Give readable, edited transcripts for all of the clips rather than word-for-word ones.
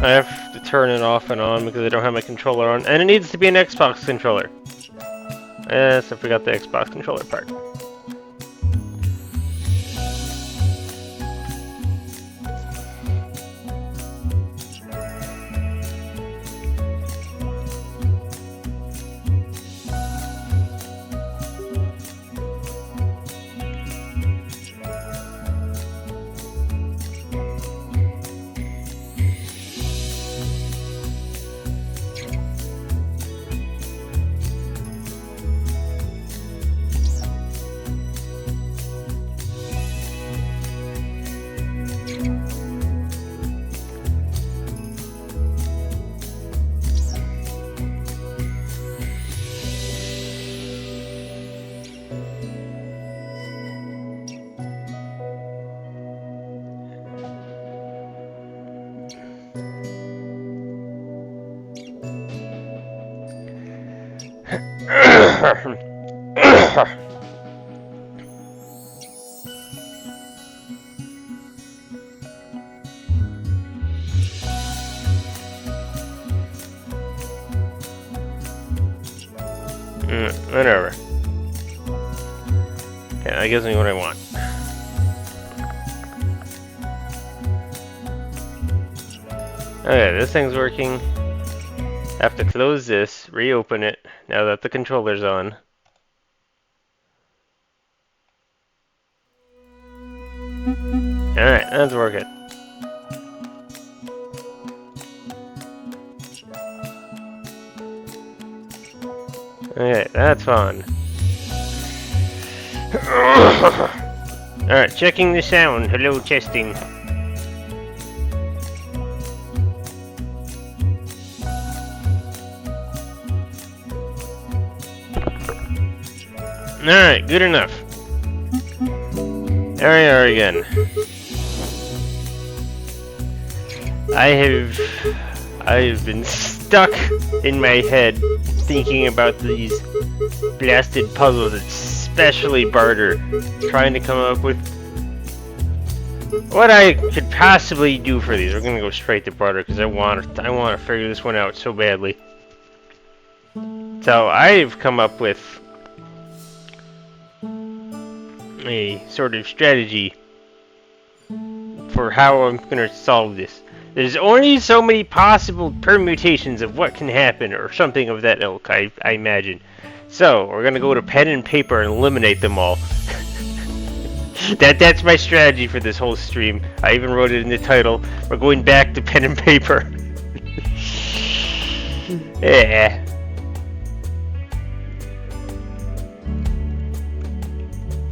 I have to turn it off and on because I don't have my controller on. And it needs to be an Xbox controller. Yes, I forgot the Xbox controller part. Whatever. Okay, that gives me what I want. Okay, this thing's working. I have to close this, reopen it, now that the controller's on. Alright, that's working. Okay, that's fun. Alright, checking the sound. Hello, testing. Alright, good enough. There we are again. I've been stuck in my head thinking about these blasted puzzles, especially barter, trying to come up with what I could possibly do for these. We're gonna go straight to barter because I want to figure this one out so badly. So I've come up with a sort of strategy for how I'm gonna solve this. There's only so many possible permutations of what can happen, or something of that ilk, I imagine. So, we're gonna go to pen and paper and eliminate them all. That's my strategy for this whole stream. I even wrote it in the title. We're going back to pen and paper. Yeah.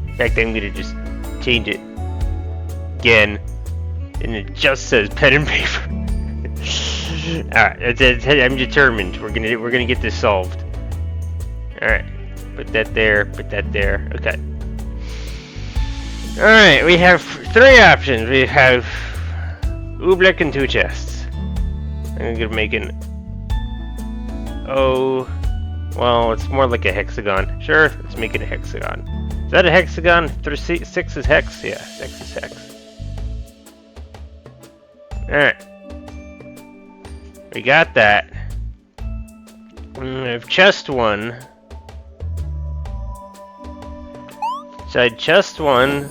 In fact, I'm gonna just change it again. And it just says pen and paper. Alright, I'm determined. We're gonna get this solved. Alright. Put that there, okay. Alright, we have 3 options. We have oobleck and 2 chests. I'm gonna make an well, it's more like a hexagon. Sure, let's make it a hexagon. Is that a hexagon? 6 is hex? Yeah, 6 is hex. Alright. We got that. We have chest 1. Inside chest 1,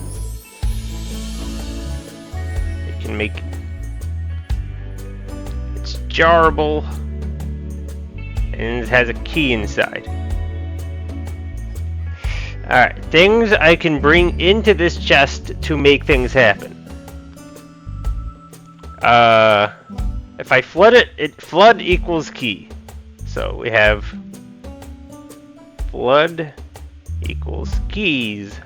we can make it's jarable, and it has a key inside. Alright, things I can bring into this chest to make things happen. If I flood it, flood equals key. So we have flood equals keys.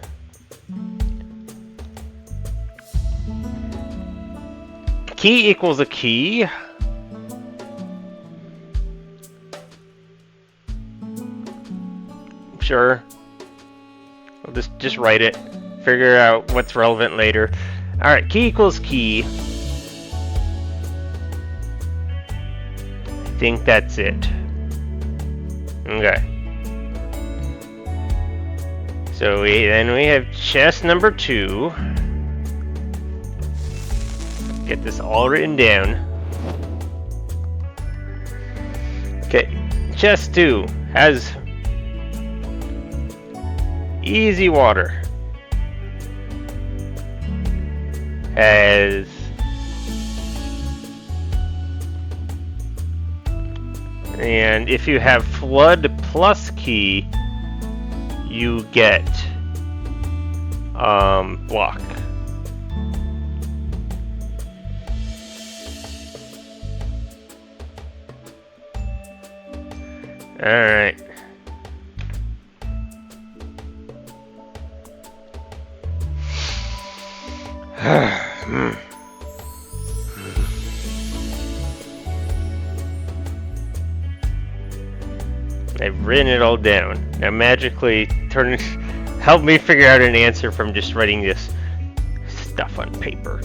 Key equals a key. Sure. I'll just write it. Figure out what's relevant later. Alright, key equals key. I think that's it. Okay. So then we have chest number 2. Get this all written down. Okay, chest 2 has easy water. Has and if you have flood plus key, you get block. Alright. I've written it all down. Now magically help me figure out an answer from just writing this stuff on paper.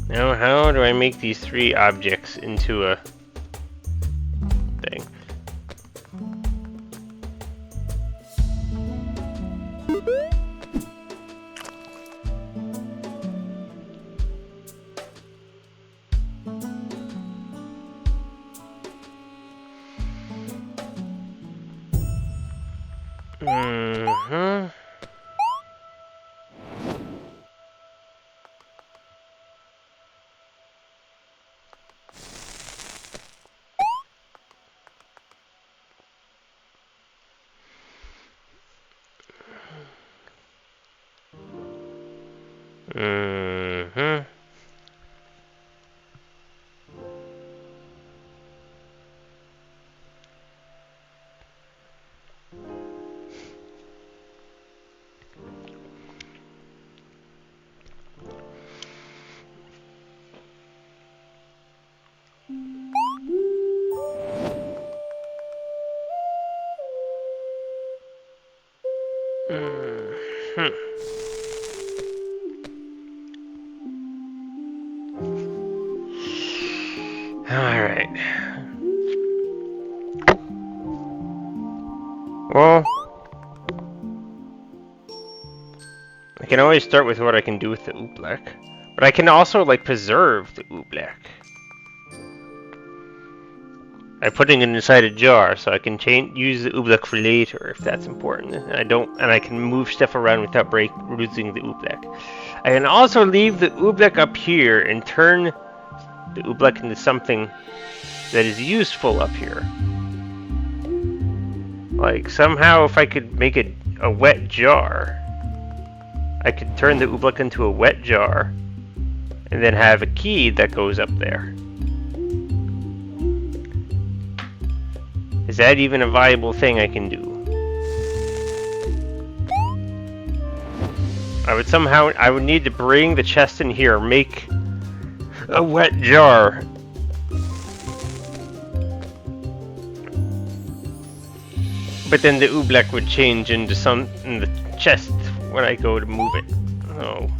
Now, how do I make these 3 objects into a thing? Alright. Well, I can always start with what I can do with the oobleck. But I can also, like, preserve the oobleck by putting it inside a jar, so I can use the oobleck for later if that's important. And I can move stuff around without losing the oobleck. I can also leave the oobleck up here and turn the oobleck into something that is useful up here. Like, somehow if I could make it a wet jar, I could turn the oobleck into a wet jar and then have a key that goes up there. Is that even a viable thing I can do? I would need to bring the chest in here, make a wet jar. But then the oobleck would change into in the chest when I go to move it. Oh,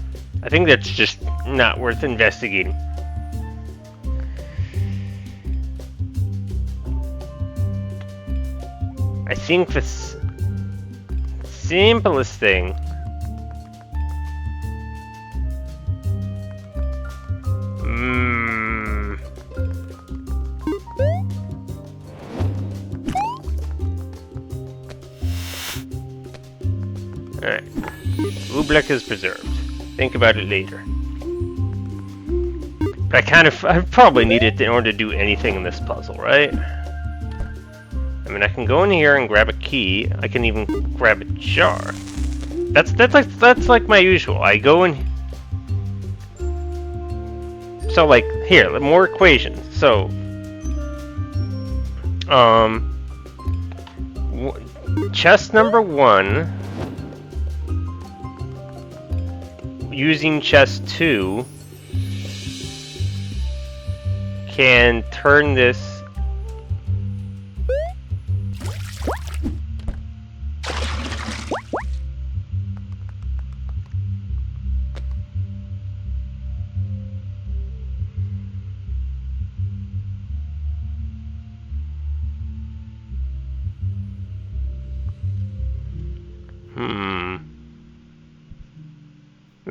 I think that's just not worth investigating. I think the simplest thing Alright. Oobleck is preserved. Think about it later. But I probably need it in order to do anything in this puzzle, right? I mean, I can go in here and grab a key. I can even grab a jar. That's like my usual. I go in. So like here, more equations. So, chest number 1. Using chest 2 can turn this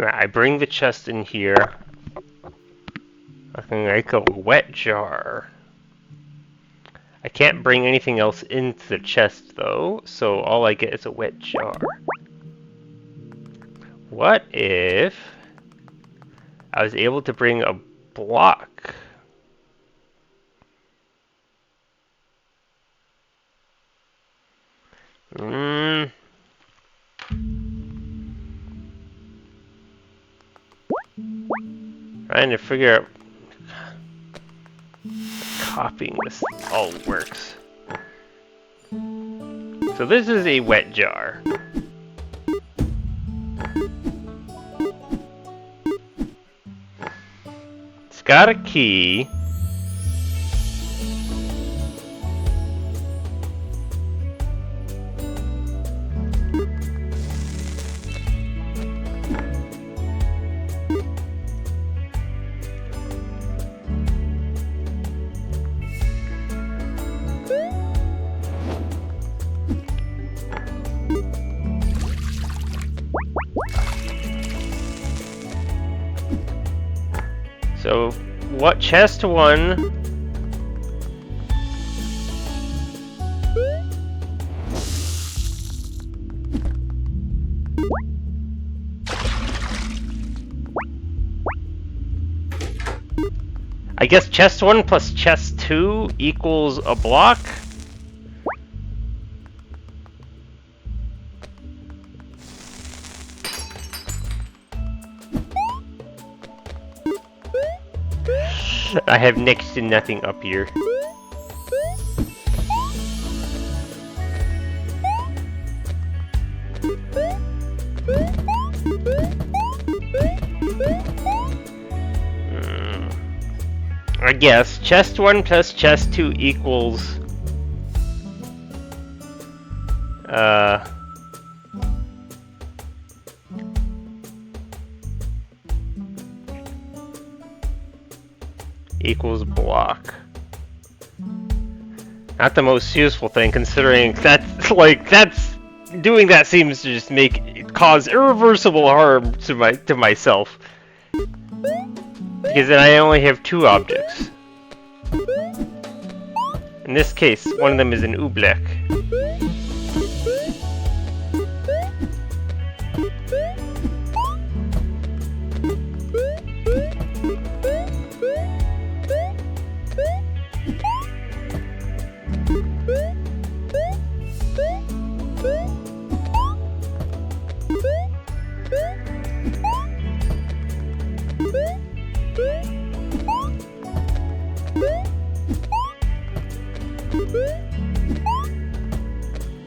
I bring the chest in here. I can make a wet jar. I can't bring anything else into the chest though, so all I get is a wet jar. What if I was able to bring a block? Trying to figure out copying this all works. So this is a wet jar. It's got a key. So, what chest one? I guess chest 1 plus chest 2 equals a block? I have next to nothing up here. I guess chest 1 plus chest 2 equals equals block. Not the most useful thing, considering that's doing that seems to just cause irreversible harm to myself. Because then I only have 2 objects. In this case, one of them is an oobleck.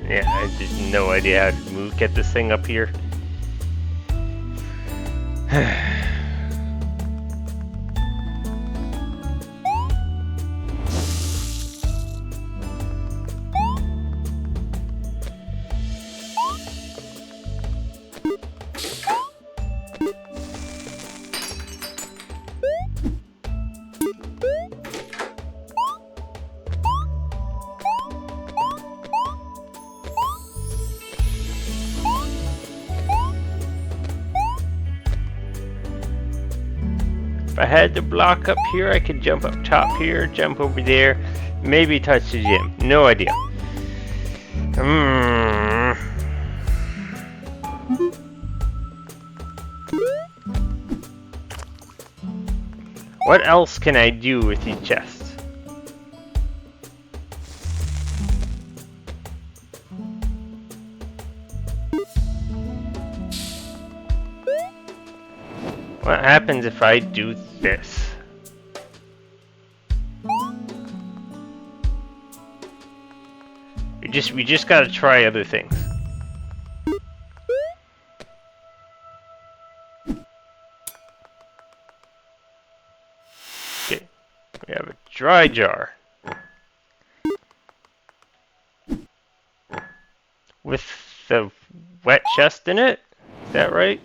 Yeah, I have no idea how to get this thing up here. If I had the block up here, I could jump up top here, jump over there, maybe touch the gym. No idea. What else can I do with these chests? What happens if I do this? We just gotta try other things. Okay, we have a dry jar with the wet chest in it. Is that right?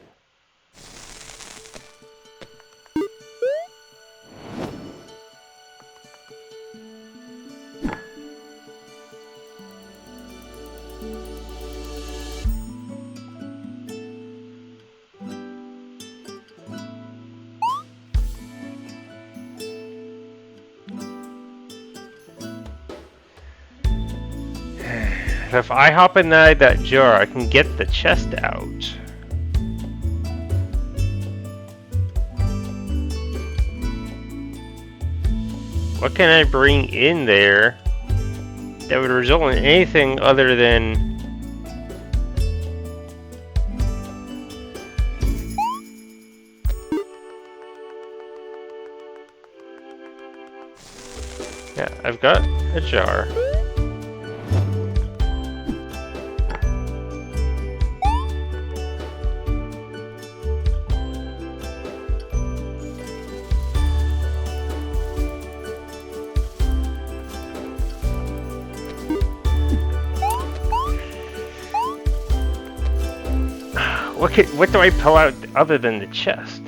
If I hop inside that jar, I can get the chest out. What can I bring in there that would result in anything other than... Yeah, I've got a jar. What do I pull out other than the chest?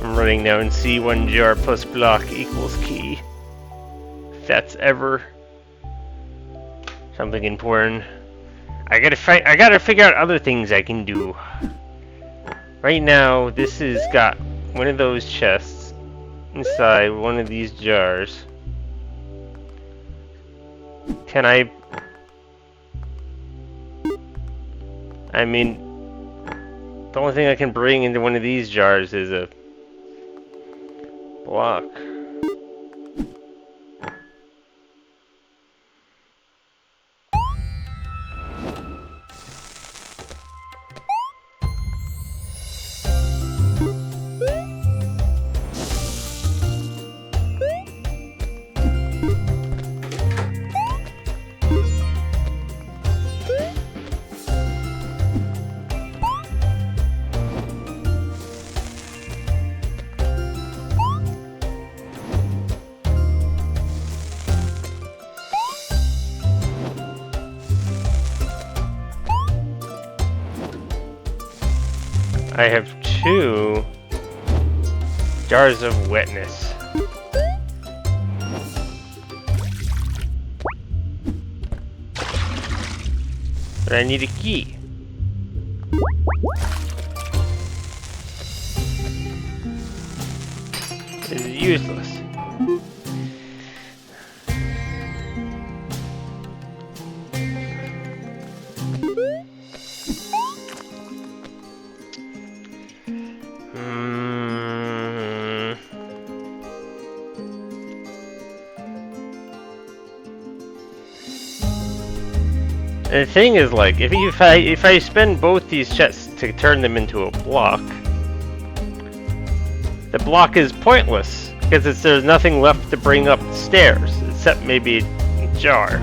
I'm running down C1 jar plus block equals key. If that's ever something important. I gotta figure out other things I can do. Right now, this has got one of those chests inside one of these jars. Can I mean, the only thing I can bring into one of these jars is a block. I have 2 jars of wetness. But I need a key. This is useless. And the thing is, like, if I spend both these chests to turn them into a block, the block is pointless because there's nothing left to bring up the stairs except maybe a jar.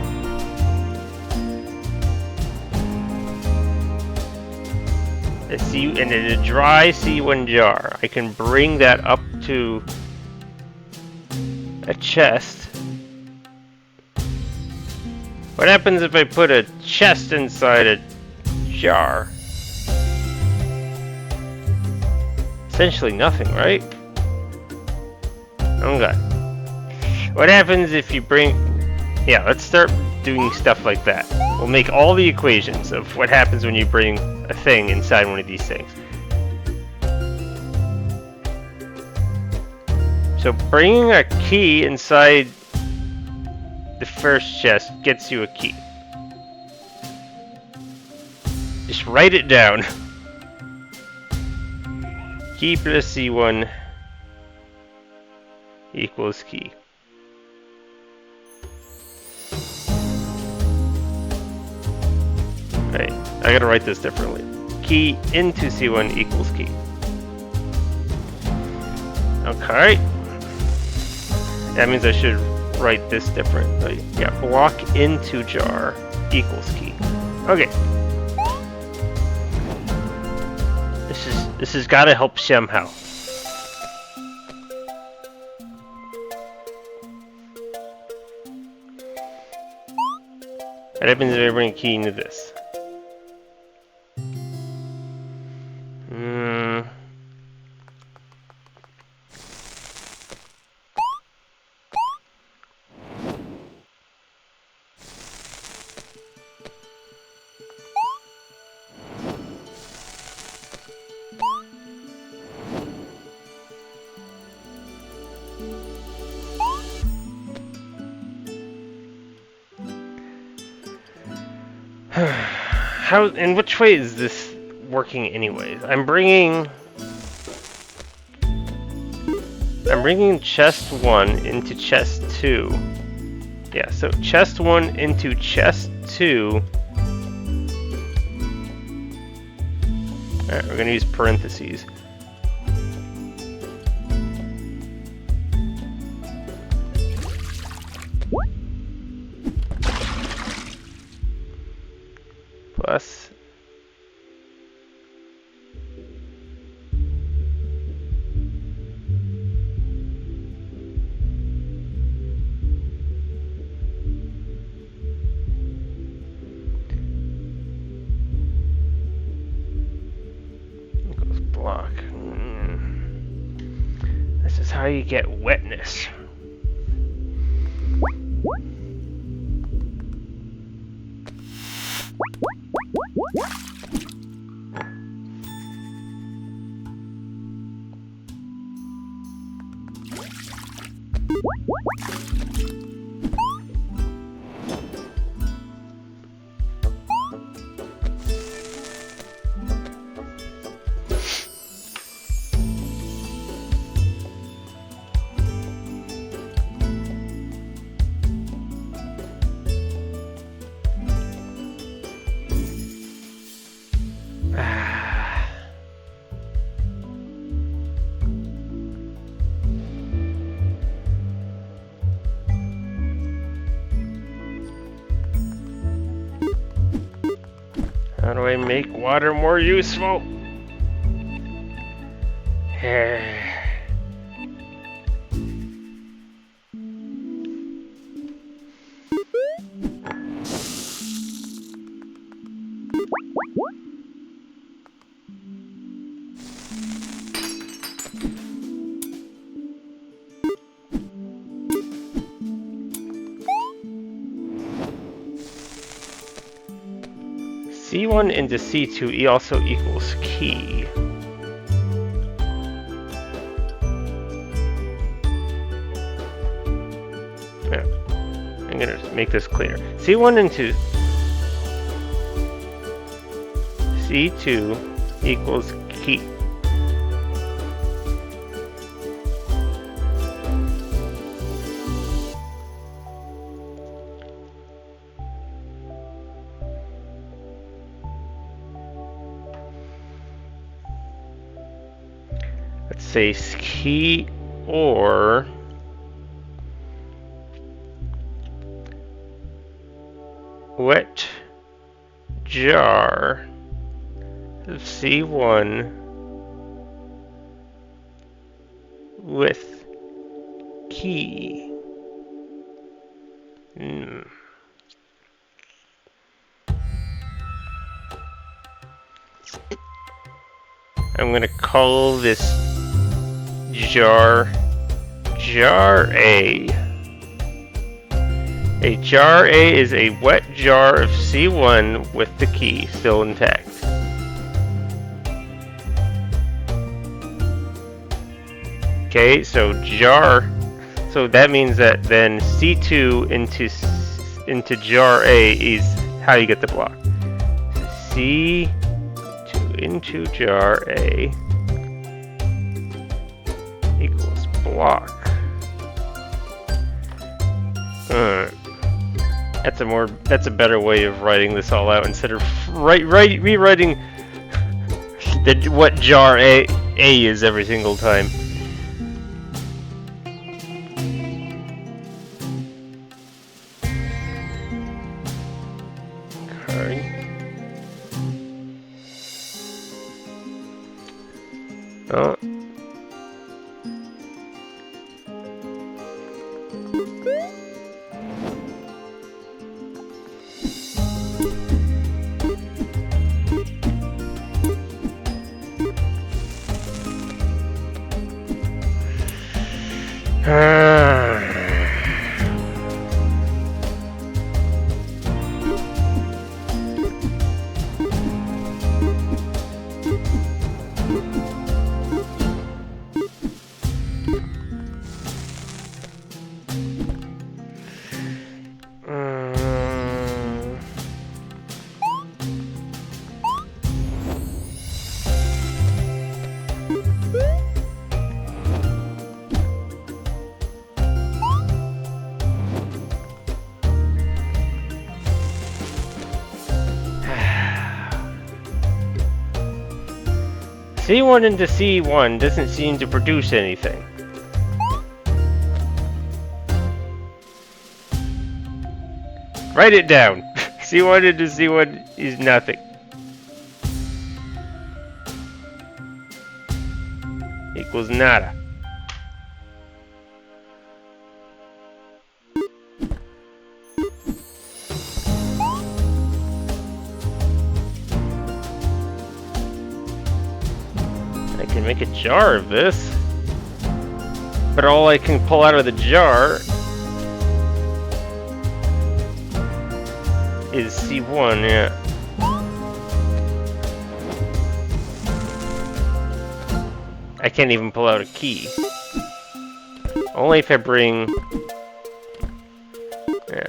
In a dry C1 jar, I can bring that up to a chest. What happens if I put a chest inside a jar? Essentially nothing, right? Okay. What happens if you bring... Yeah, let's start doing stuff like that. We'll make all the equations of what happens when you bring a thing inside one of these things. So bringing a key inside the first chest gets you a key. Just write it down. Key plus C1 equals key. Right, I gotta write this differently. Key into C1 equals key. Okay. That means I should write this different. Right? Yeah, block into jar equals key. Okay. This has gotta help somehow. What happens if I bring a key into this? How, in which way is this working anyways? I'm bringing chest 1 into chest 2. Yeah, so chest 1 into chest 2. Alright, we're gonna use parentheses. Plus equals block. This is how you get wetness. How do I make water more useful? C1 into C2 E also equals key. Yeah. I'm gonna make this clear. C1 into C2 equals key. Let's say key or wet jar of C1 with key. I'm gonna call this jar jar A. A jar A is a wet jar of C1 with the key still intact. Okay, so that means that then C2 into jar A is how you get the block. C2 into jar A equals block. That's a better way of writing this all out instead of rewriting what jar A is every single time. Oh. C1 into C1 doesn't seem to produce anything. Write it down. C1 into C1 is nothing. Equals nada. I can make a jar of this, but all I can pull out of the jar is C1, yeah. I can't even pull out a key. Only if I bring... Yeah.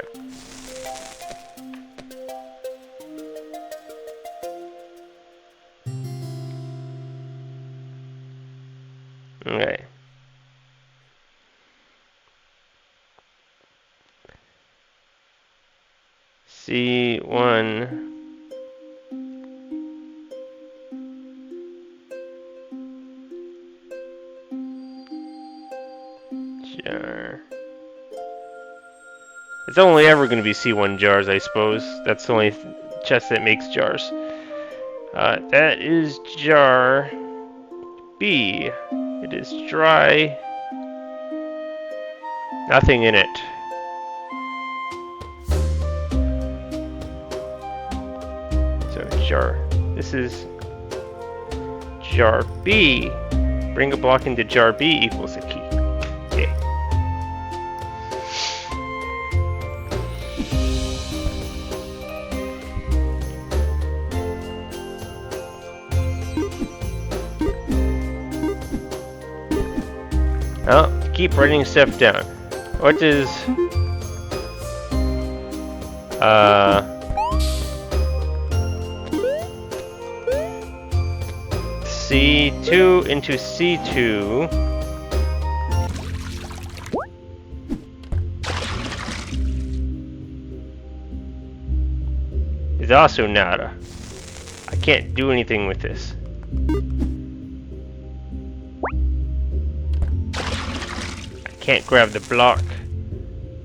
Okay. C1. Jar. It's only ever going to be C1 jars, I suppose. That's the only chest that makes jars. That is jar B. It is dry. Nothing in it. So jar. This is jar B. Bring a block into jar B equals a key. Okay. Well, keep writing stuff down. What is C2 into C2 is also nada. I can't do anything with this. Can't grab the block.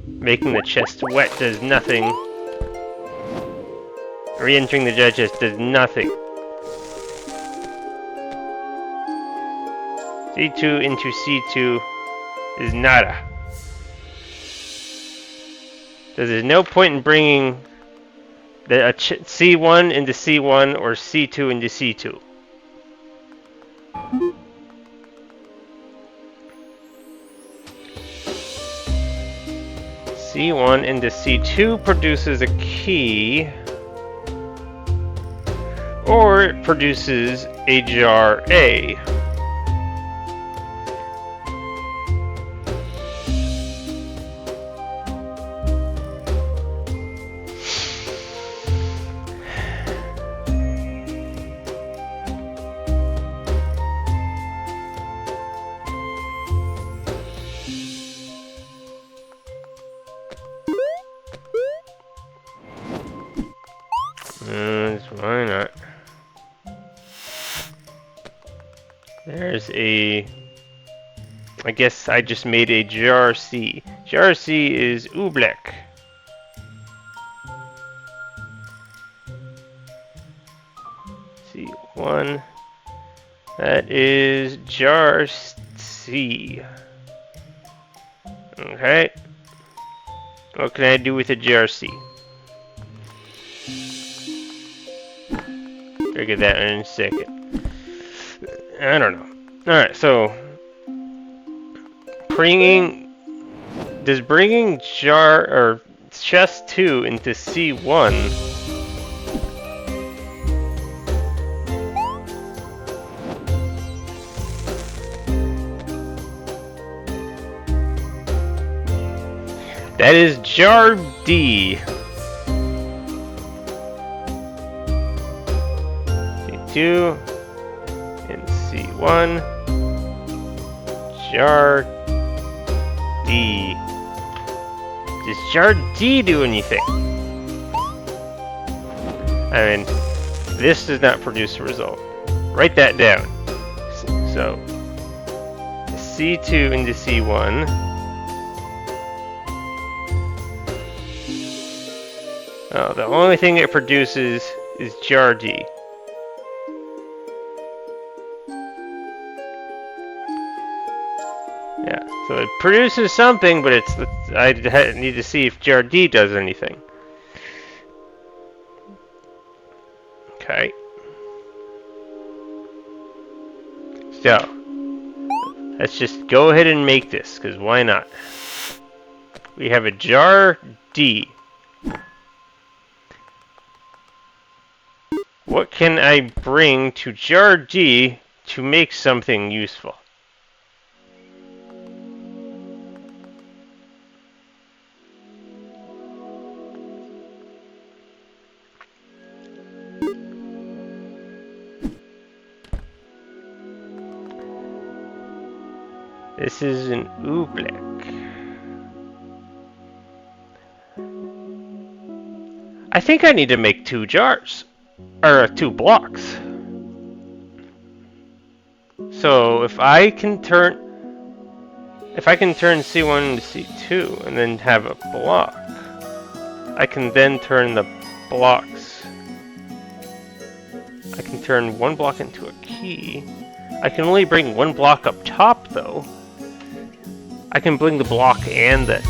Making the chest wet does nothing. Re-entering the chest does nothing. C2 into C2 is nada. So there's no point in bringing the C1 into C1 or C2 into C2. C1 into C2 produces a key, or it produces a jar A. Why not? There's a... I guess I just made a jar C. Jar C is oobleck. C1. That is jar C. Okay. What can I do with a jar C? Figure that in a second. I don't know. Alright, so bringing jar or chest 2 into C1 that is jar D. C2 and C1 jar D. Does jar D do anything? I mean, this does not produce a result. Write that down. So, C2 into C1. Oh, the only thing it produces is jar D. Yeah, so it produces something, but I need to see if jar D does anything. Okay. So, let's just go ahead and make this, because why not? We have a jar D. What can I bring to jar D to make something useful? This is an oobleck. I think I need to make 2 jars. Or 2 blocks. So if I can turn C1 into C2 and then have a block, I can then turn the blocks. I can turn 1 block into a key. I can only bring 1 block up top though. I can bring the block and the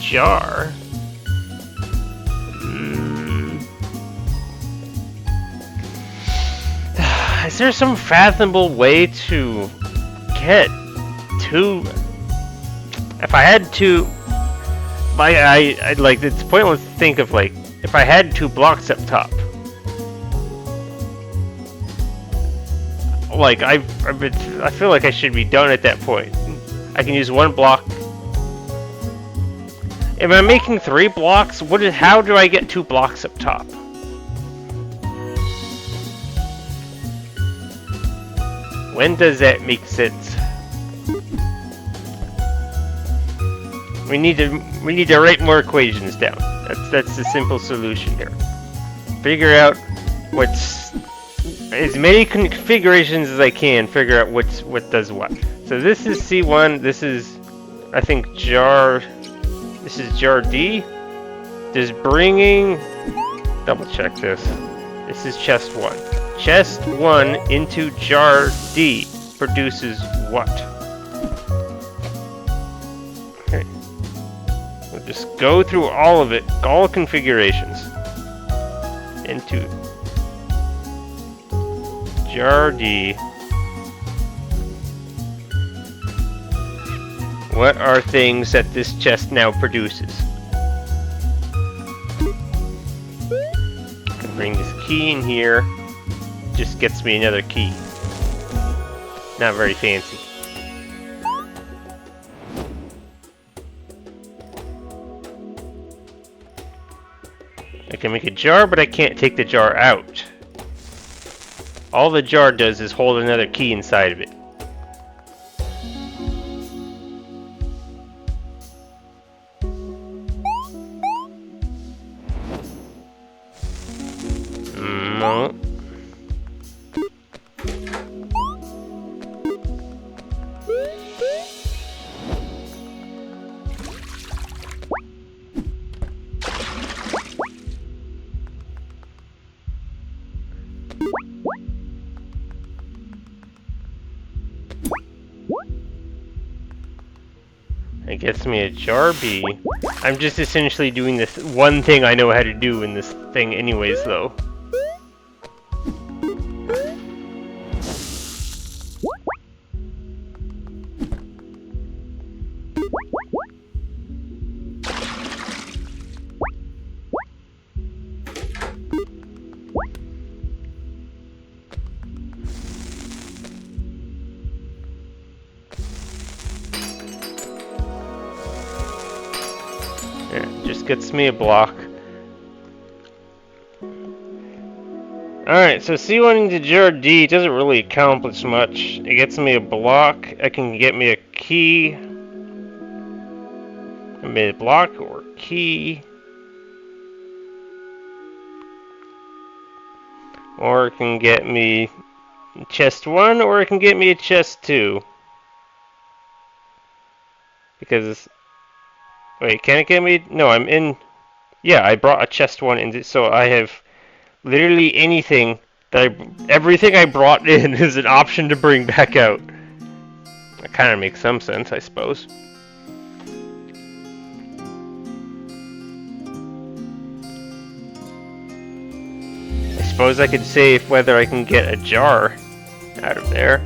jar. Is there some fathomable way to get 2? If I had to, I'd like, it's pointless to think of like if I had 2 blocks up top. Like I feel like I should be done at that point. I can use 1 block. If I'm making 3 blocks, how do I get 2 blocks up top? When does that make sense? We need to write more equations down. That's the simple solution here. Figure out as many configurations as I can. Figure out what does what. So this is C1. This is, I think, jar. This is jar D. Does bringing, double check this. This is chest 1. Chest 1 into jar D produces what? Okay. We'll just go through all of it, all configurations. Into jar D. What are things that this chest now produces? Bring this key in here. Just gets me another key. Not very fancy. I can make a jar, but I can't take the jar out. All the jar does is hold another key inside of it. No. It gets me a jar B. I'm just essentially doing this one thing I know how to do in this thing anyways, though. Just gets me a block. Alright, so C1 into jar D doesn't really accomplish much. It gets me a block. I can get me a key. I made a block or key. Or it can get me chest 1, or it can get me a chest 2. Because... Wait, can it get me... No, I'm in... Yeah, I brought a chest 1 into... So I have literally anything that everything I brought in is an option to bring back out. That kind of makes some sense, I suppose. I suppose I could save whether I can get a jar out of there.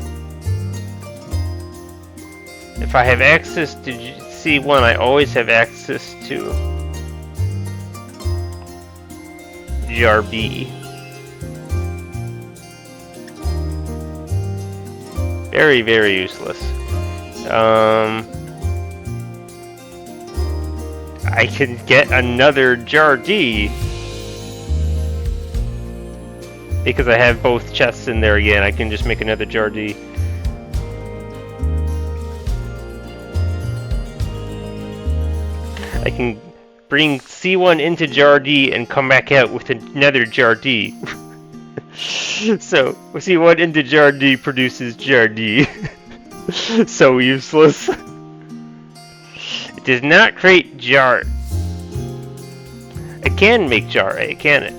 If I have access to C1, I always have access to jar B. Very, very useless. I can get another jar D because I have both chests in there again. I can just make another jar D. I can bring C1 into jar D and come back out with another jar D. So, C1 into jar D produces jar D. So useless. It does not create jar. It can make jar A, can it?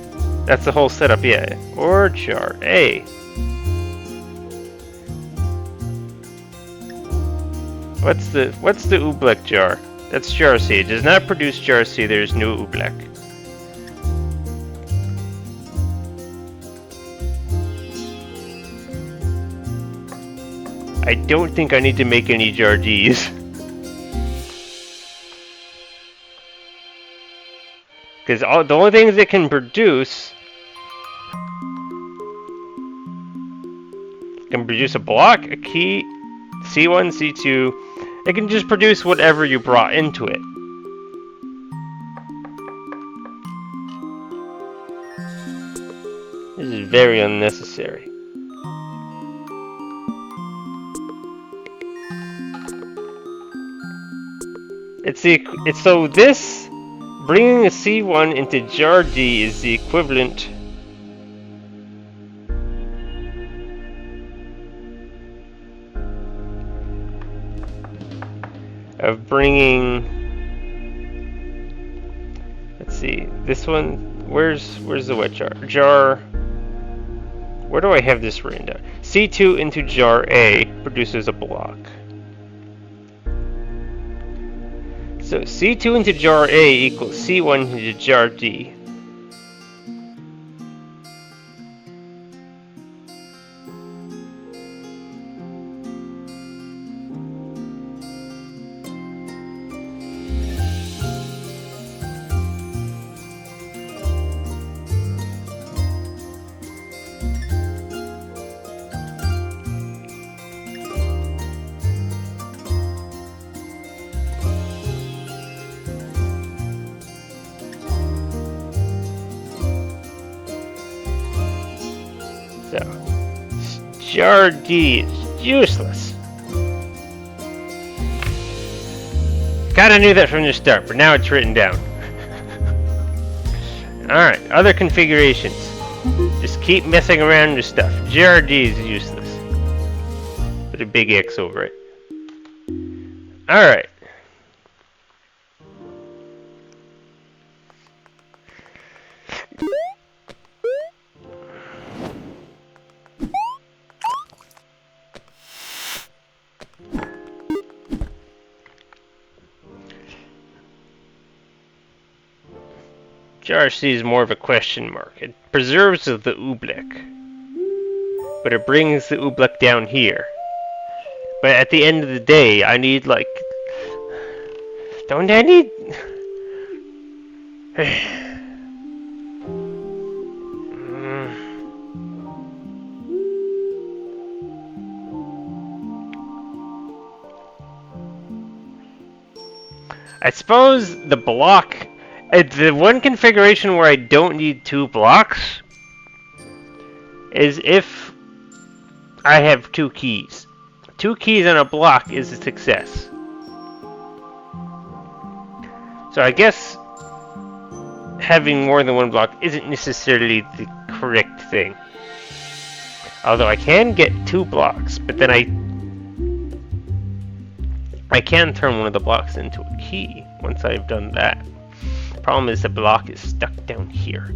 That's the whole setup, yeah. Or jar A. What's the oobleck jar? That's jar C. It does not produce jar C. There's no oobleck. I don't think I need to make any jar Ds. Because the only things it can produce... can produce a block, a key, C1, C2... It can just produce whatever you brought into it. This is very unnecessary. So this, bringing a C1 into jar D is the equivalent of bringing, let's see, this one, where's the wet jar? Where do I have this written down? C2 into jar A produces a block. So C2 into jar A equals C1 into jar D. Jar D is useless. Kinda knew that from the start, but now it's written down. Alright, other configurations. Just keep messing around with stuff. Jar D is useless. Put a big X over it. Alright. Jar C is more of a question mark. It preserves the oobleck, but it brings the oobleck down here. But at the end of the day, I need like... Don't I need... I suppose the block... The one configuration where I don't need 2 blocks is if I have 2 keys. 2 keys on a block is a success. So I guess having more than 1 block isn't necessarily the correct thing. Although I can get 2 blocks, but then I can turn one of the blocks into a key once I've done that. Problem is the block is stuck down here.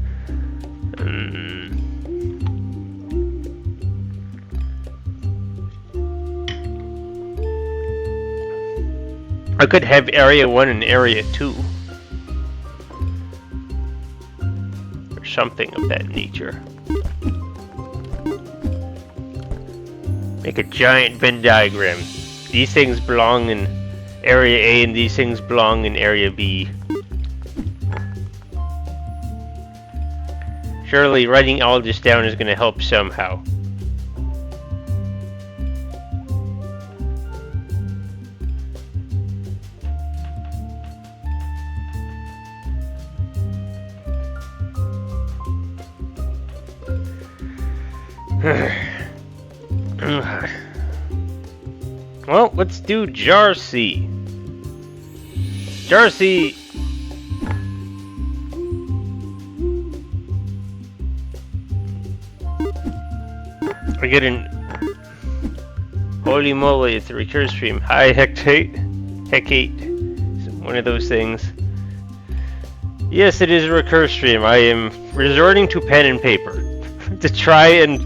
I could have area 1 and area 2. Or something of that nature. Make a giant Venn diagram. These things belong in area A and these things belong in area B. Surely writing all this down is going to help somehow. Well, let's do Jar C. Jar C... I get an... Holy moly, it's a recursive stream. Hi, Hecate. It's one of those things. Yes, it is a recursive stream. I am resorting to pen and paper to try and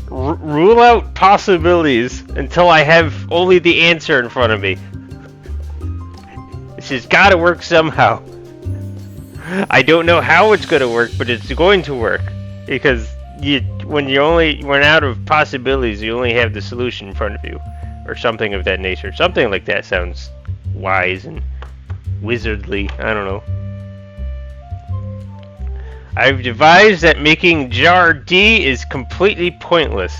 rule out possibilities until I have only the answer in front of me. This has got to work somehow. I don't know how it's going to work, but it's going to work. Because when you run out of possibilities, you only have the solution in front of you. Or something of that nature. Something like that sounds wise and wizardly. I don't know. I've devised that making Jar D is completely pointless.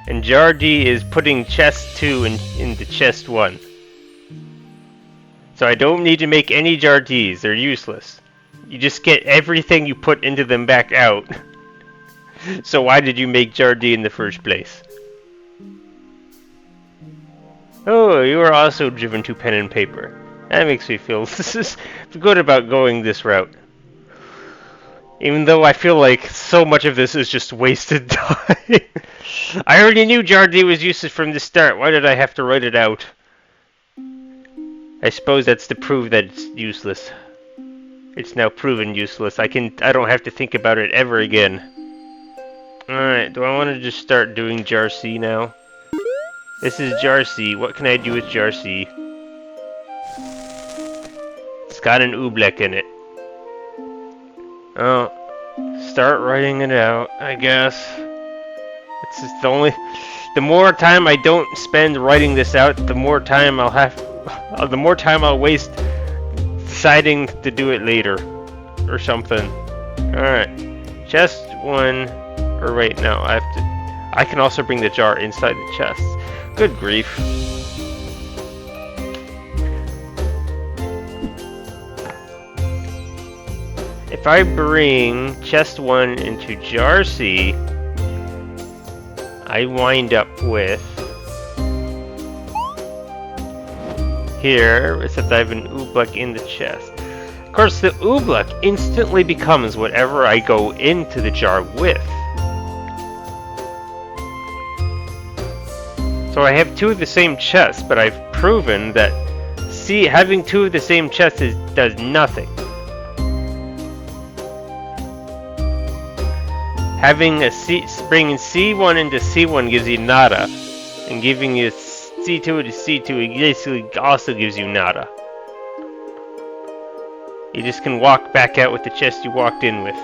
And Jar D is putting chest 2 into chest 1. So I don't need to make any Jar Ds. They're useless. You just get everything you put into them back out. So why did you make Jar D in the first place? Oh, you are also driven to pen and paper. That makes me feel good about going this route. Even though I feel like so much of this is just wasted time. I already knew Jar D was useless from the start. Why did I have to write it out? I suppose that's to prove that it's useless. It's now proven useless. I don't have to think about it ever again. Alright, do I want to just start doing Jar C now? This is Jar C. What can I do with Jar C? It's got an oobleck in it. Oh, start writing it out, I guess. It's just the more time I don't spend writing this out, the more time I'll waste deciding to do it later. Or something. Alright. Chest 1, or wait, no, I can also bring the jar inside the chest. Good grief. If I bring chest 1 into Jar C, I wind up with here, except I have an oobleck in the chest. Of course, the oobleck instantly becomes whatever I go into the jar with. So I have two of the same chests, but I've proven that having two of the same chests does nothing. Having bringing C1 into C1 gives you nada, and giving you C2 to C2 basically also gives you nada. You just can walk back out with the chest you walked in with.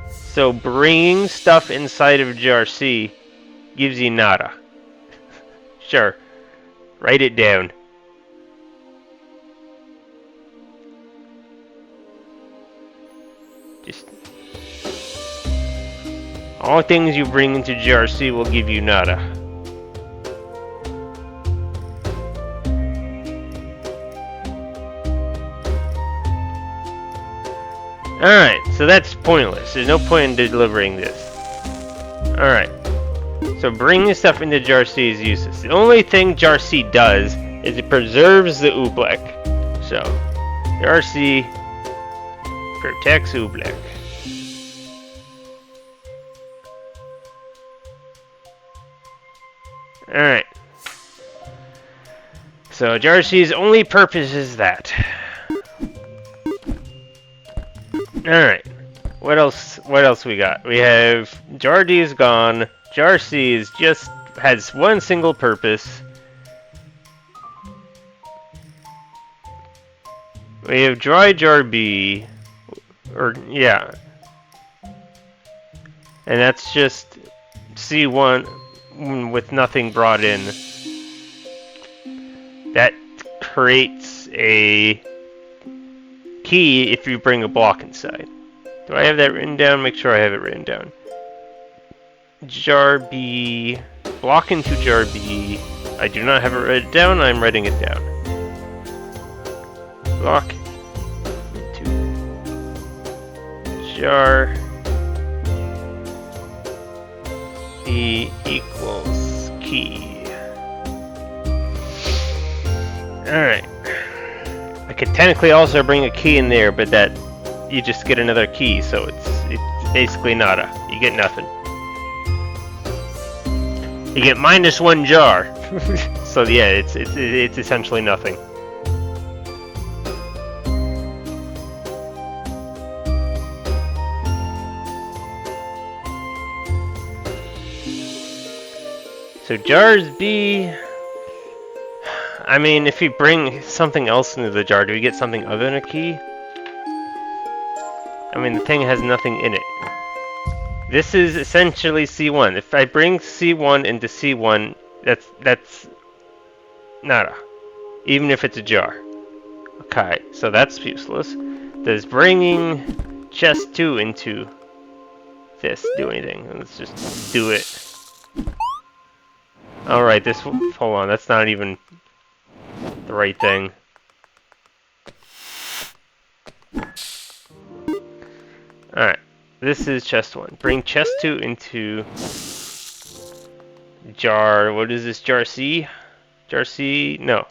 So bringing stuff inside of jar C gives you nada. Sure. Write it down. Just all things you bring into jar C will give you nada. Alright, so that's pointless. There's no point in delivering this. Alright. So bringing stuff into jar C is useless. The only thing jar C does is it preserves the oobleck. So, jar C protects oobleck. Alright. So jar C's only purpose is that. Alright. What else we got? We have jar D is gone. Jar C is just has one single purpose. We have dry jar B, yeah, and that's just C1 with nothing brought in. That creates a key if you bring a block inside. Do I have that written down? Make sure I have it written down. Jar B, block into jar B. I do not have it written down, I'm writing it down. Block into jar B equals key. Alright. I could technically also bring a key in there, but that you just get another key, so it's basically nada. You get nothing. You get -1 jar. So yeah, it's essentially nothing. So jars B, I mean, if you bring something else into the jar, do we get something other than a key? I mean, the thing has nothing in it. This is essentially C1. If I bring C1 into C1, that's nada. Even if it's a jar. Okay, so that's useless. Does bringing chest 2 into this do anything? Let's just do it. Alright, hold on, that's not even the right thing. Alright, this is chest 1. Bring chest 2 into jar, what is this, jar C? Jar C? No.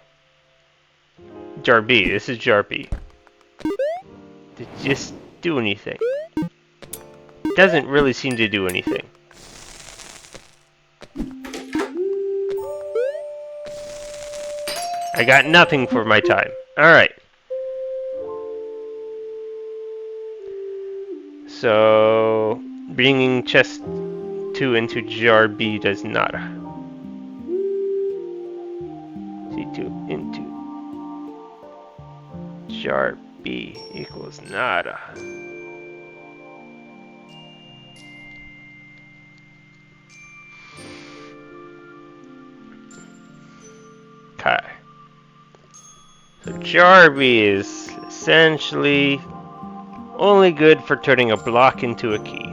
Jar B, this is jar B. Did it just do anything? It doesn't really seem to do anything. I got nothing for my time. Alright. So, bringing chest 2 into jar B does nada. C2 into jar B equals nada. Okay. So jar B is essentially only good for turning a block into a key.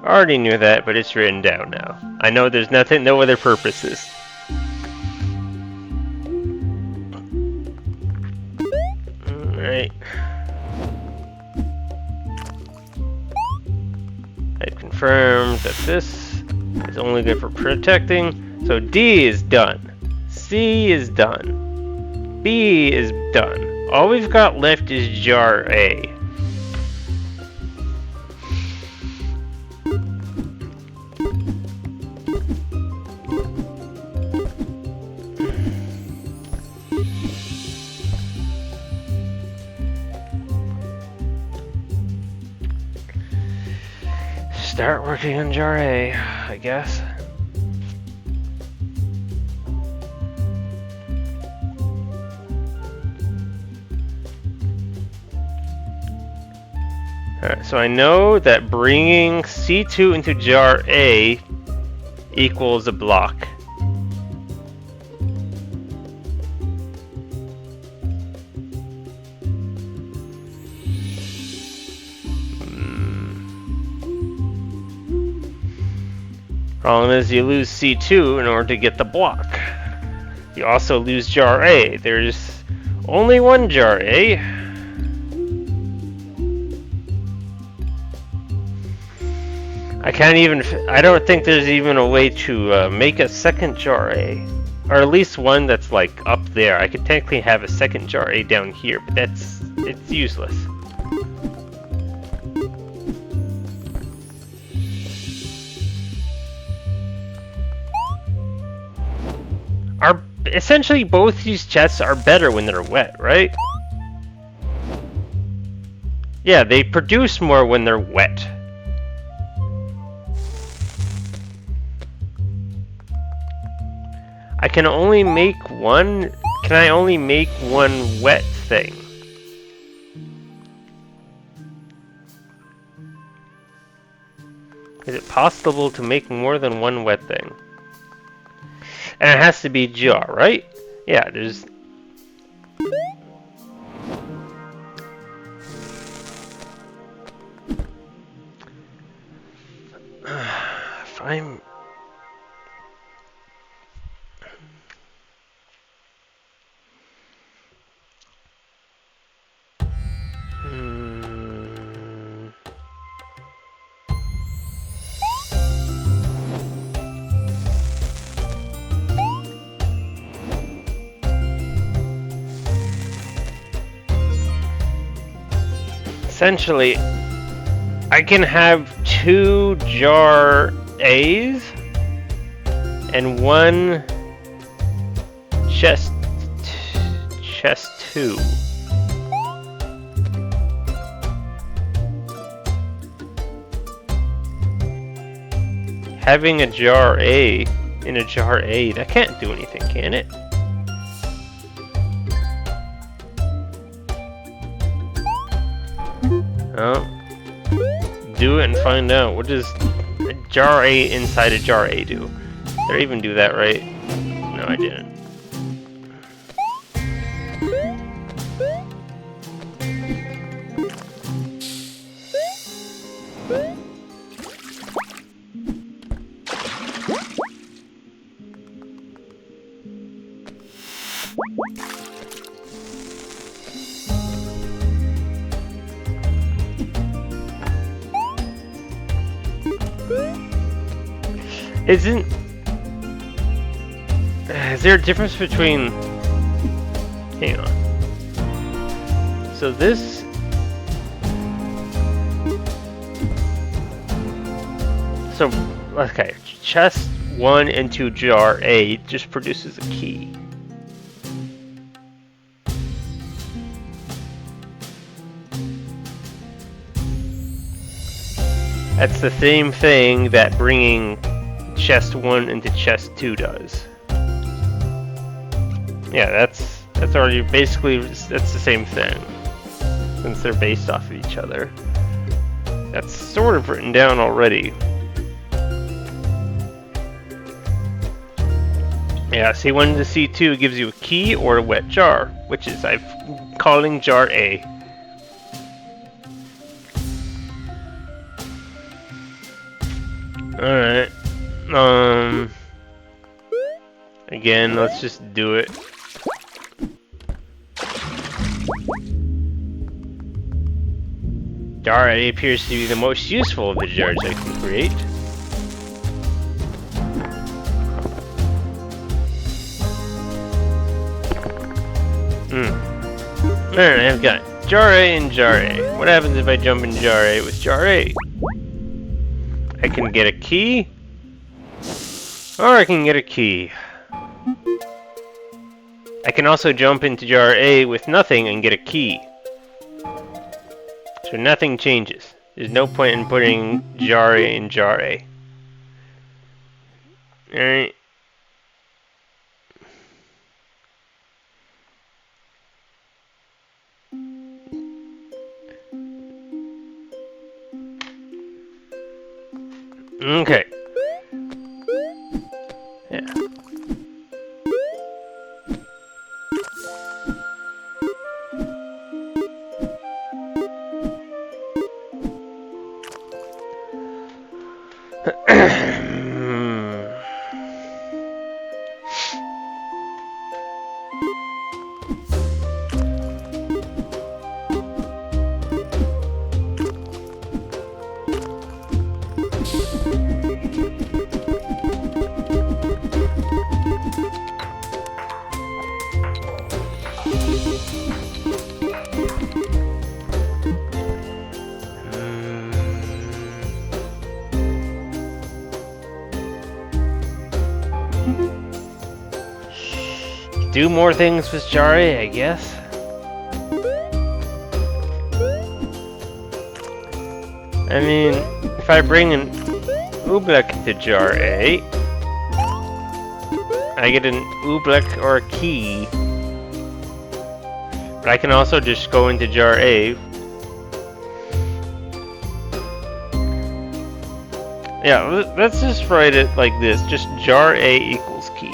I already knew that, but it's written down now. I know there's no other purposes. Alright. I'd confirmed that this is only good for protecting. So D is done. C is done. B is done. All we've got left is jar A. Start working on jar A, I guess. Alright, so I know that bringing C2 into jar A equals a block. Problem is you lose C2 in order to get the block. You also lose jar A. There's only one jar A. I don't think there's even a way to make a second jar A. Or at least one that's like up there. I could technically have a second jar A down here, but it's useless. Essentially both these chests are better when they're wet, right? Yeah, they produce more when they're wet. Can I only make one wet thing? Is it possible to make more than one wet thing? And it has to be jar, right? Yeah, there's... If I'm... Essentially, I can have 2 jar A's and 1 chest 2. Having a jar A in a jar A, that can't do anything, can it? Oh. Do it and find out. What does a jar A inside a jar A do? Did I even do that right? No, I didn't. Is there a difference between... Hang on. So this... So, okay, chest 1 into jar A just produces a key. That's the same thing that bringing chest 1 into chest 2 does. Yeah, that's already basically, that's the same thing, since they're based off of each other. That's sort of written down already. Yeah, C1 to C2 gives you a key or a wet jar, which is I'm calling jar A. Alright. Again, let's just do it. Jar A appears to be the most useful of the jars I can create. Alright, I've got Jar A and Jar A. What happens if I jump in Jar A with Jar A? I can get a key, or I can get a key. I can also jump into Jar A with nothing and get a key. So nothing changes. There's no point in putting Jar A in Jar A. Alright. Okay. Yeah. Do more things with Jar A, I guess. I mean, if I bring an Oobleck into Jar A, I get an Oobleck or a key. But I can also just go into Jar A. Yeah, let's just write it like this. Just Jar A equals key.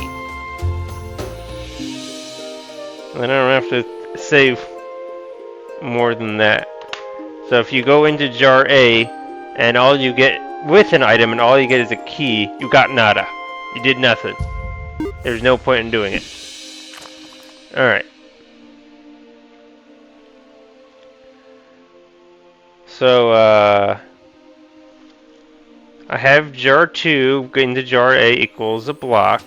Then I don't have to save more than that. So if you go into Jar A, and all you get with an item, and all you get is a key, you got nada. You did nothing. There's no point in doing it. Alright. So, I have Jar 2 into Jar A equals a block.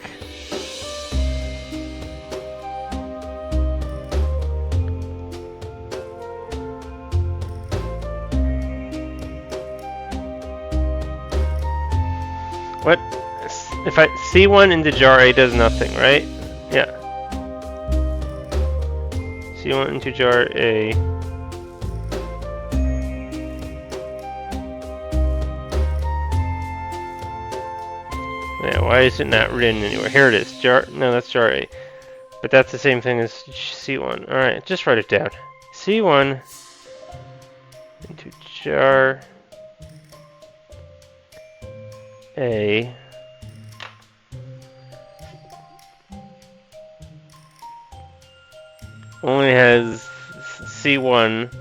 What? If I C1 into Jar A does nothing, right? Yeah. C1 into Jar A. Yeah, why is it not written anywhere? Here it is. No, that's Jar A. But that's the same thing as C1. Alright, just write it down. C1 into Jar A only has C1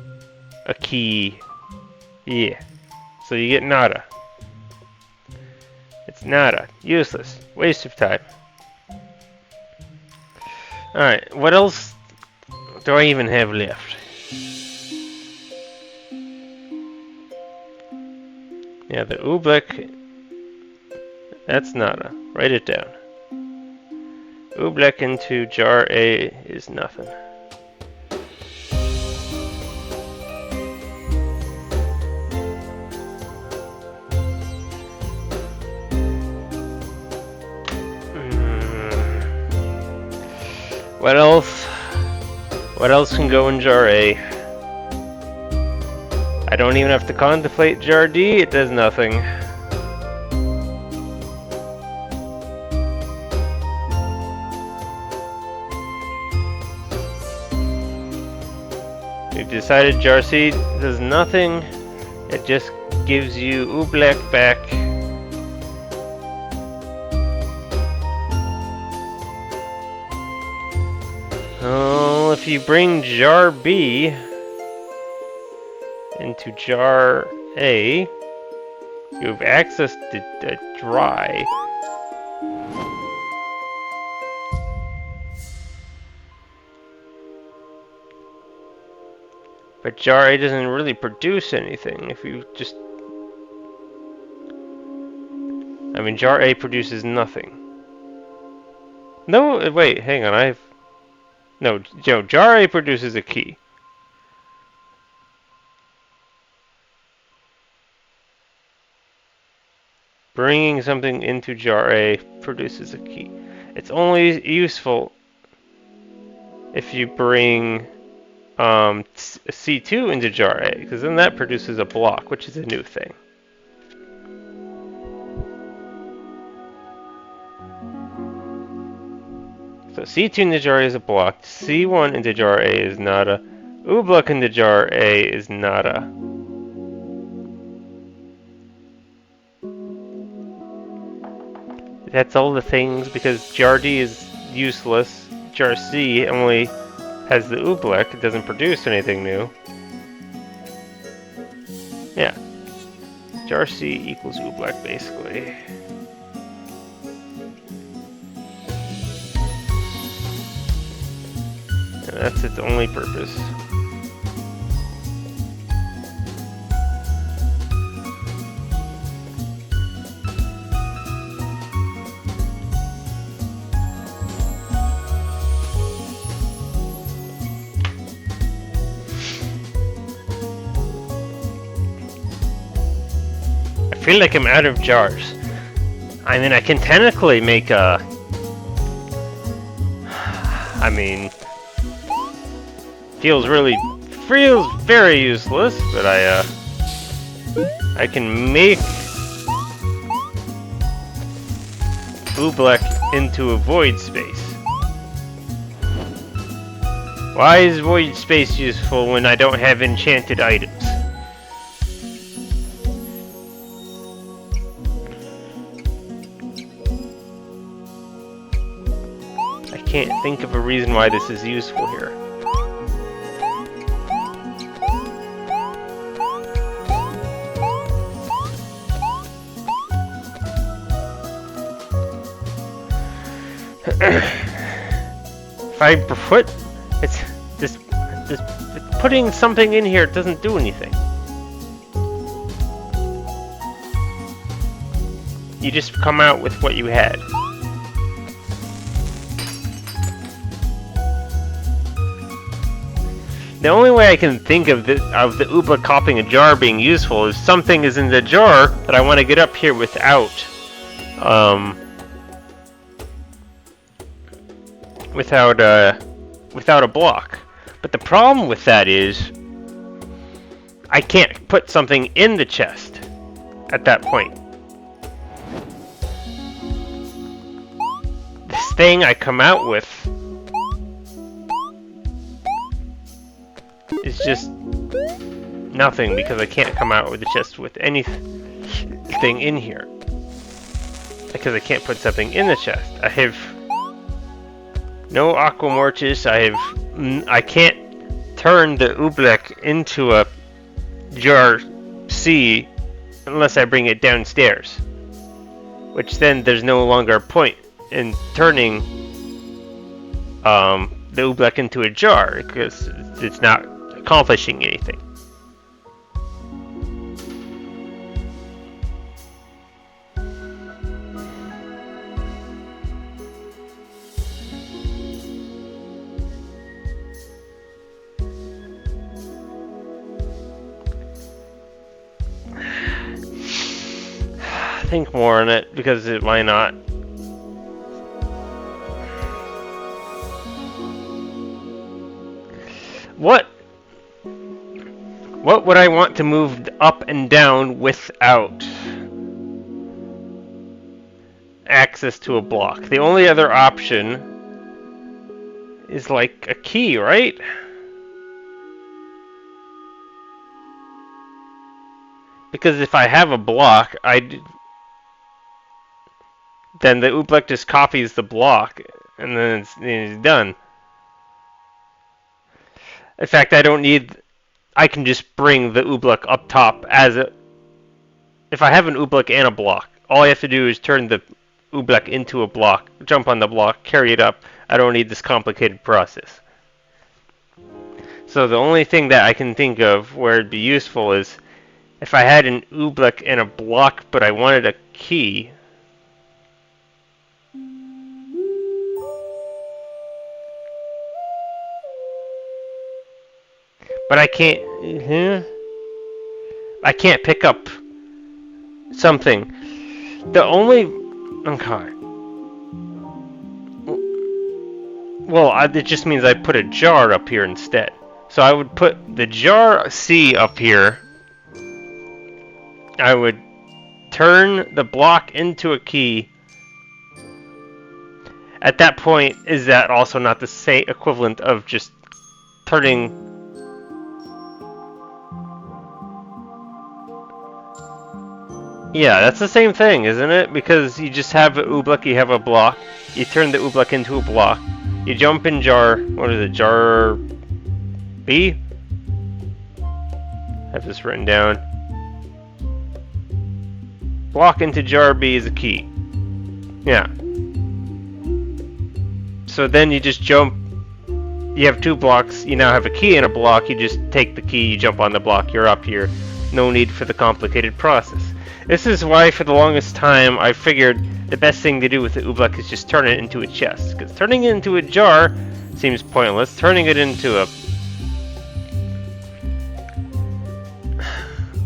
a key. Yeah. So you get nada. It's nada. Useless. Waste of time. Alright, what else do I even have left? Yeah, the Oobleck. That's nada. Write it down. Oobleck into Jar A is nothing. What else? What else can go in Jar A? I don't even have to contemplate Jar D, it does nothing. We've decided Jar C does nothing. It just gives you Oobleck back. Oh, if you bring Jar B into Jar A, you have access to dry. But jar A doesn't really produce anything if you just... I mean, jar A produces nothing. No, wait, hang on, No, jar A produces a key. Bringing something into jar A produces a key. It's only useful if you bring C2 into jar A, because then that produces a block, which is a new thing. So C2 into jar A is a block, C1 into jar A is nada, Oobleck into jar A is nada. That's all the things, because jar D is useless, jar C only has the Oobleck, it doesn't produce anything new. Yeah. Jar C equals Oobleck, basically. And that's its only purpose. I feel like I'm out of jars. I mean, I can technically make a... I mean... feels very useless, but I can make Oobleck into a void space. Why is void space useful when I don't have enchanted items? I can't think of a reason why this is useful here. If I put, it's just putting something in here doesn't do anything. You just come out with what you had. The only way I can think of the Oobleck copying a jar being useful is something is in the jar that I want to get up here without a block. But the problem with that is I can't put something in the chest at that point. This thing I come out with is just nothing because I can't come out with the chest with anything in here. Because I can't put something in the chest. I have no Aqua Mortis. I can't turn the Oobleck into a jar C unless I bring it downstairs. Which then there's no longer a point in turning the Oobleck into a jar because it's not accomplishing anything. Think more on it because why not? What would I want to move up and down without access to a block? The only other option is like a key, right? Because if I have a block, then the Oobleck just copies the block, and then it's done. In fact, I can just bring the Oobleck up top if I have an Oobleck and a block, all I have to do is turn the Oobleck into a block, jump on the block, carry it up. I don't need this complicated process. So the only thing that I can think of where it'd be useful is if I had an oobleck and a block, but I wanted a key. But I can't. I can't pick up something. The only. Okay. Well, it just means I put a jar up here instead. So I would put the jar C up here. I would turn the block into a key. At that point, is that also not the same equivalent of just turning? Yeah, that's the same thing, isn't it? Because you just have an oobleck, you have a block. You turn the oobleck into a block. You jump in jar. What is it? Jar B? I have this written down. Block into jar B is a key. Yeah. So then you just jump. You have two blocks. You now have a key and a block. You just take the key, you jump on the block, you're up here. No need for the complicated process. This is why for the longest time I figured the best thing to do with the oobleck is just turn it into a chest. Because turning it into a jar seems pointless. Turning it into a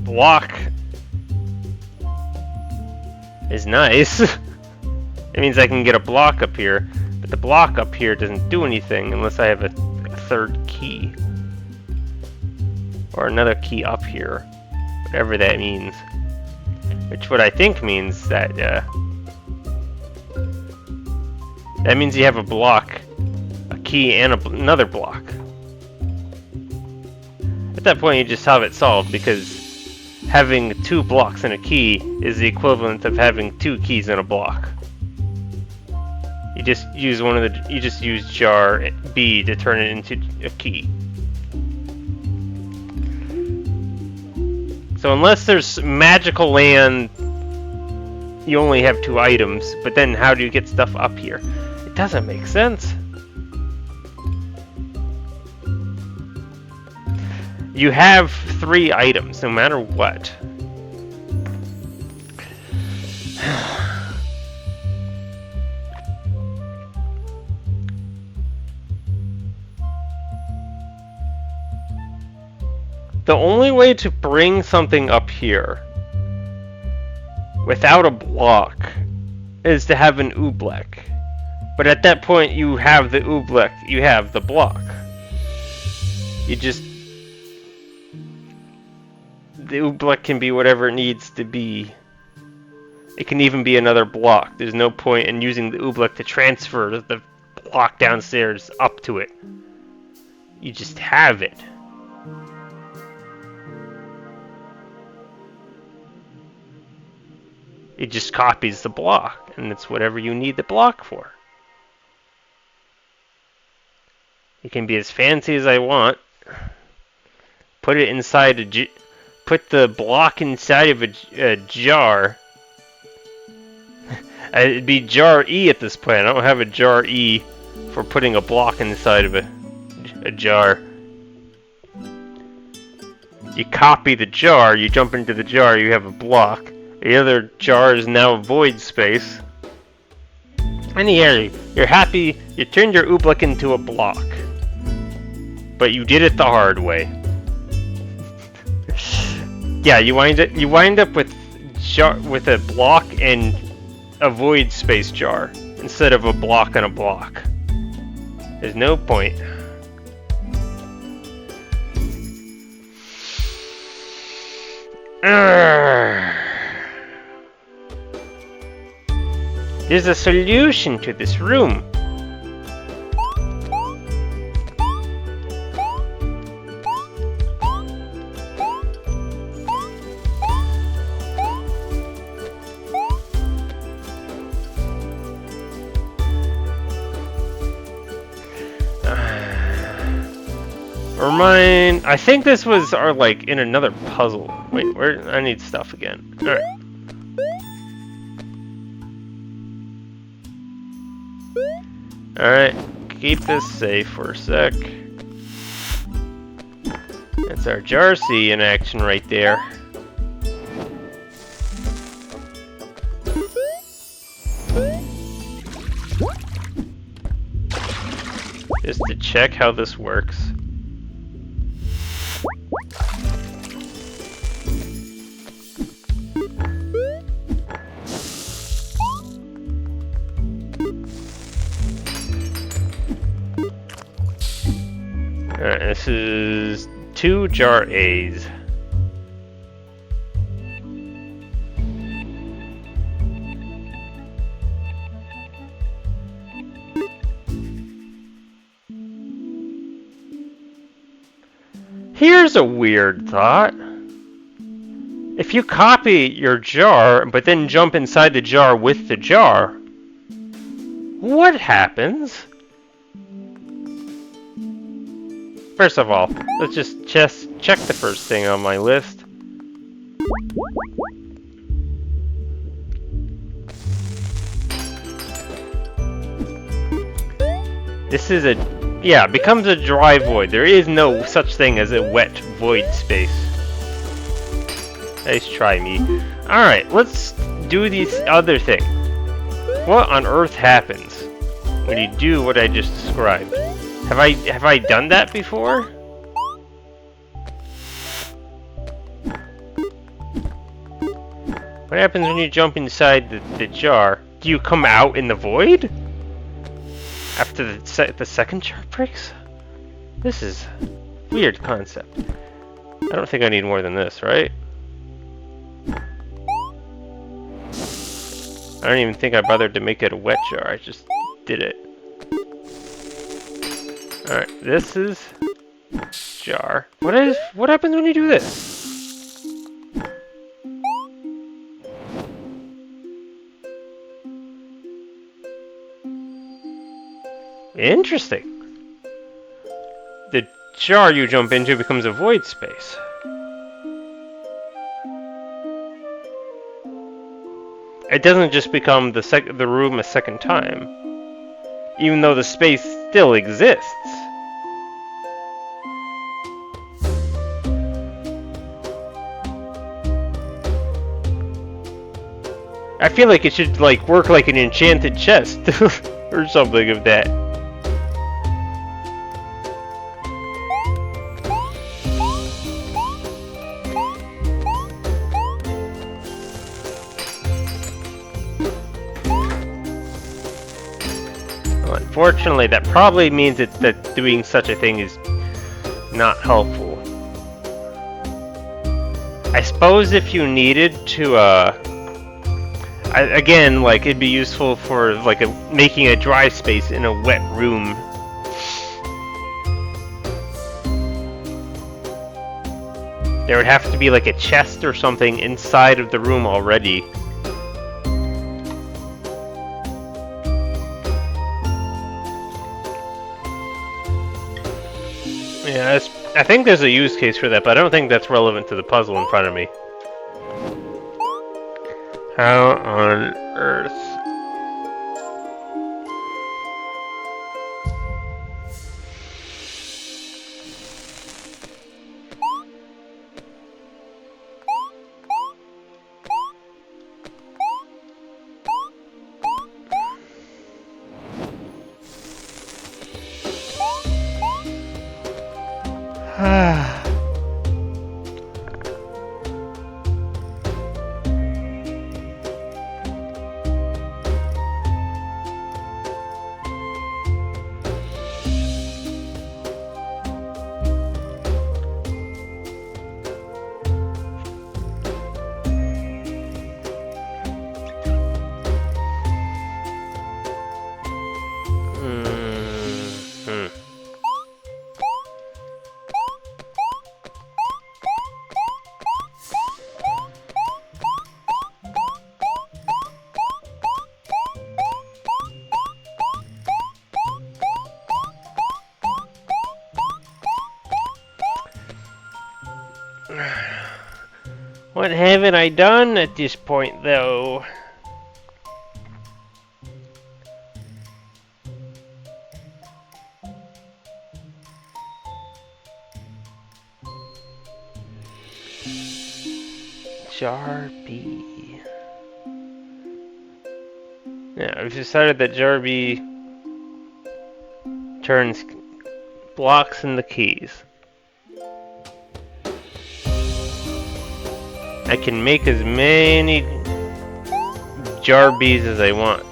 block is nice. It means I can get a block up here, but the block up here doesn't do anything unless I have a third key. Or another key up here. Whatever that means. Which what I think means that that means you have a block, a key, and another block. At that point you just have it solved because having two blocks and a key is the equivalent of having two keys and a block. You just use you just use jar B to turn it into a key. So unless there's magical land, you only have two items, but then how do you get stuff up here? It doesn't make sense. You have three items, no matter what. The only way to bring something up here without a block is to have an oobleck. But at that point you have the oobleck, you have the block. You just... The oobleck can be whatever it needs to be. It can even be another block. There's no point in using the oobleck to transfer the block downstairs up to it. You just have it. It just copies the block, and it's whatever you need the block for. It can be as fancy as I want. Put it inside put the block inside of a jar. It'd be jar E at this point. I don't have a jar E for putting a block inside of a jar. You copy the jar, you jump into the jar, you have a block. The other jar is now a void space. And here, you're happy, you turned your oobleck into a block. But you did it the hard way. Yeah, you wind up with a block and a void space jar instead of a block and a block. There's no point. There's a solution to this room. I think this was our, like, in another puzzle. Wait, where? I need stuff again. Alright. Alright, keep this safe for a sec. That's our Jarcy in action right there. Just to check how this works. Alright, this is 2 jar A's. Here's a weird thought. If you copy your jar, but then jump inside the jar with the jar, what happens? First of all, let's just check the first thing on my list. This is a... yeah, becomes a dry void. There is no such thing as a wet void space. Nice try, me. Alright, let's do this other thing. What on earth happens when you do what I just described? Have I done that before? What happens when you jump inside the jar? Do you come out in the void? After the second jar breaks? This is a weird concept. I don't think I need more than this, right? I don't even think I bothered to make it a wet jar, I just did it. Alright, this is jar. What happens when you do this? Interesting. The jar you jump into becomes a void space. It doesn't just become the room a second time, even though the space still exists. I feel like it should like work like an enchanted chest or something of that. Unfortunately, that probably means that doing such a thing is not helpful. I suppose if you needed to, again, like it'd be useful for like making a dry space in a wet room. There would have to be like a chest or something inside of the room already. Yeah, I think there's a use case for that, but I don't think that's relevant to the puzzle in front of me. How on earth? What haven't I done at this point, though? Jar B. Yeah, I've decided that Jar B turns blocks into keys. I can make as many Jar Bs as I want.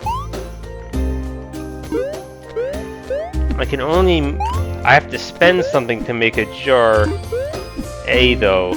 I have to spend something to make a Jar A though.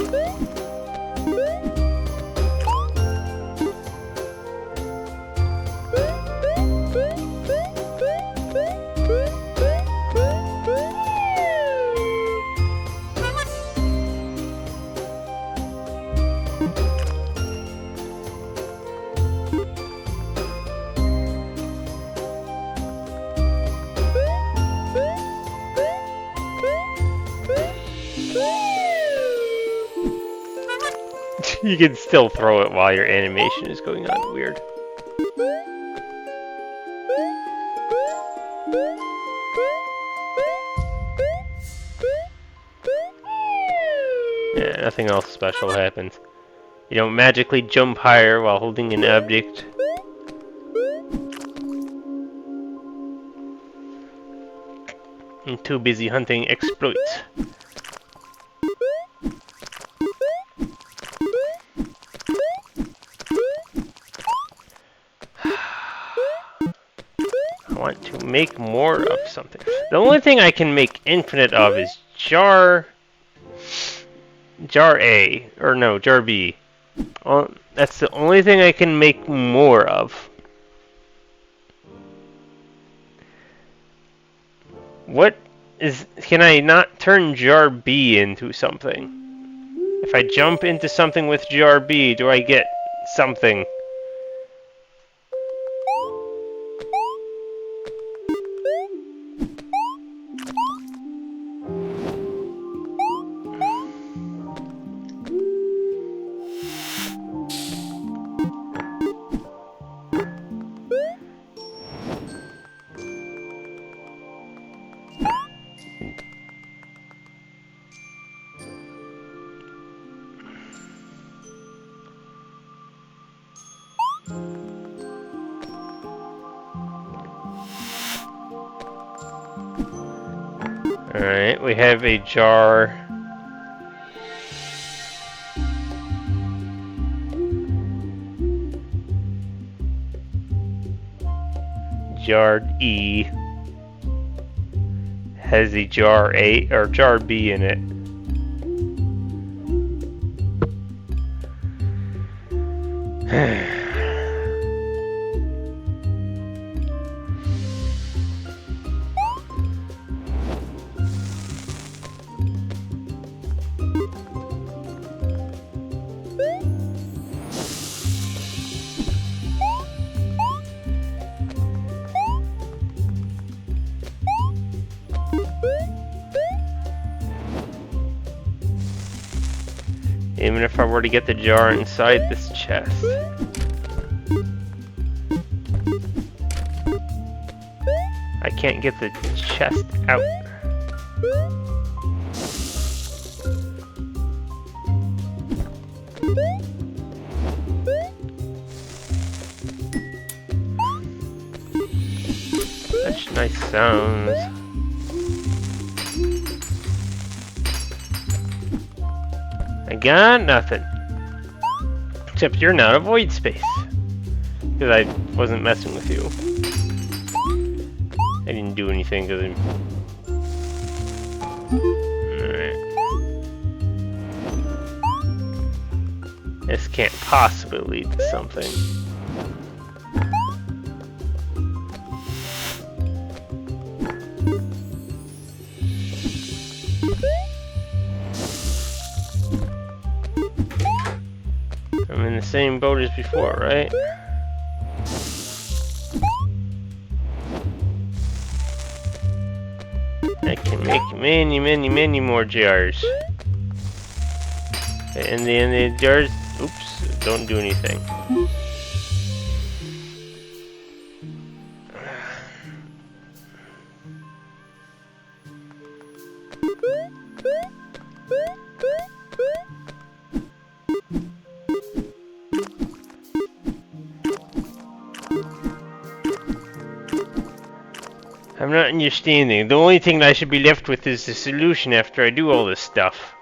You can still throw it while your animation is going on. Weird. Yeah, nothing else special happens. You don't magically jump higher while holding an object. I'm too busy hunting exploits. I want to make more of something. The only thing I can make infinite of is Jar A. Or no, Jar B. That's the only thing I can make more of. Can I not turn Jar B into something? If I jump into something with Jar B, do I get something? Alright, we have a jar. Jar E has a jar A or jar B in it. Even if I were to get the jar inside this chest. I can't get the chest out. Such nice sounds. I got nothing. Except you're not a void space. Because I wasn't messing with you. I didn't do anything because I'm... Alright. This can't possibly lead to something. I'm in the same boat as before, right? I can make many, many, many more jars. And the jars... Oops, don't do anything. I'm not understanding. The only thing I should be left with is the solution after I do all this stuff.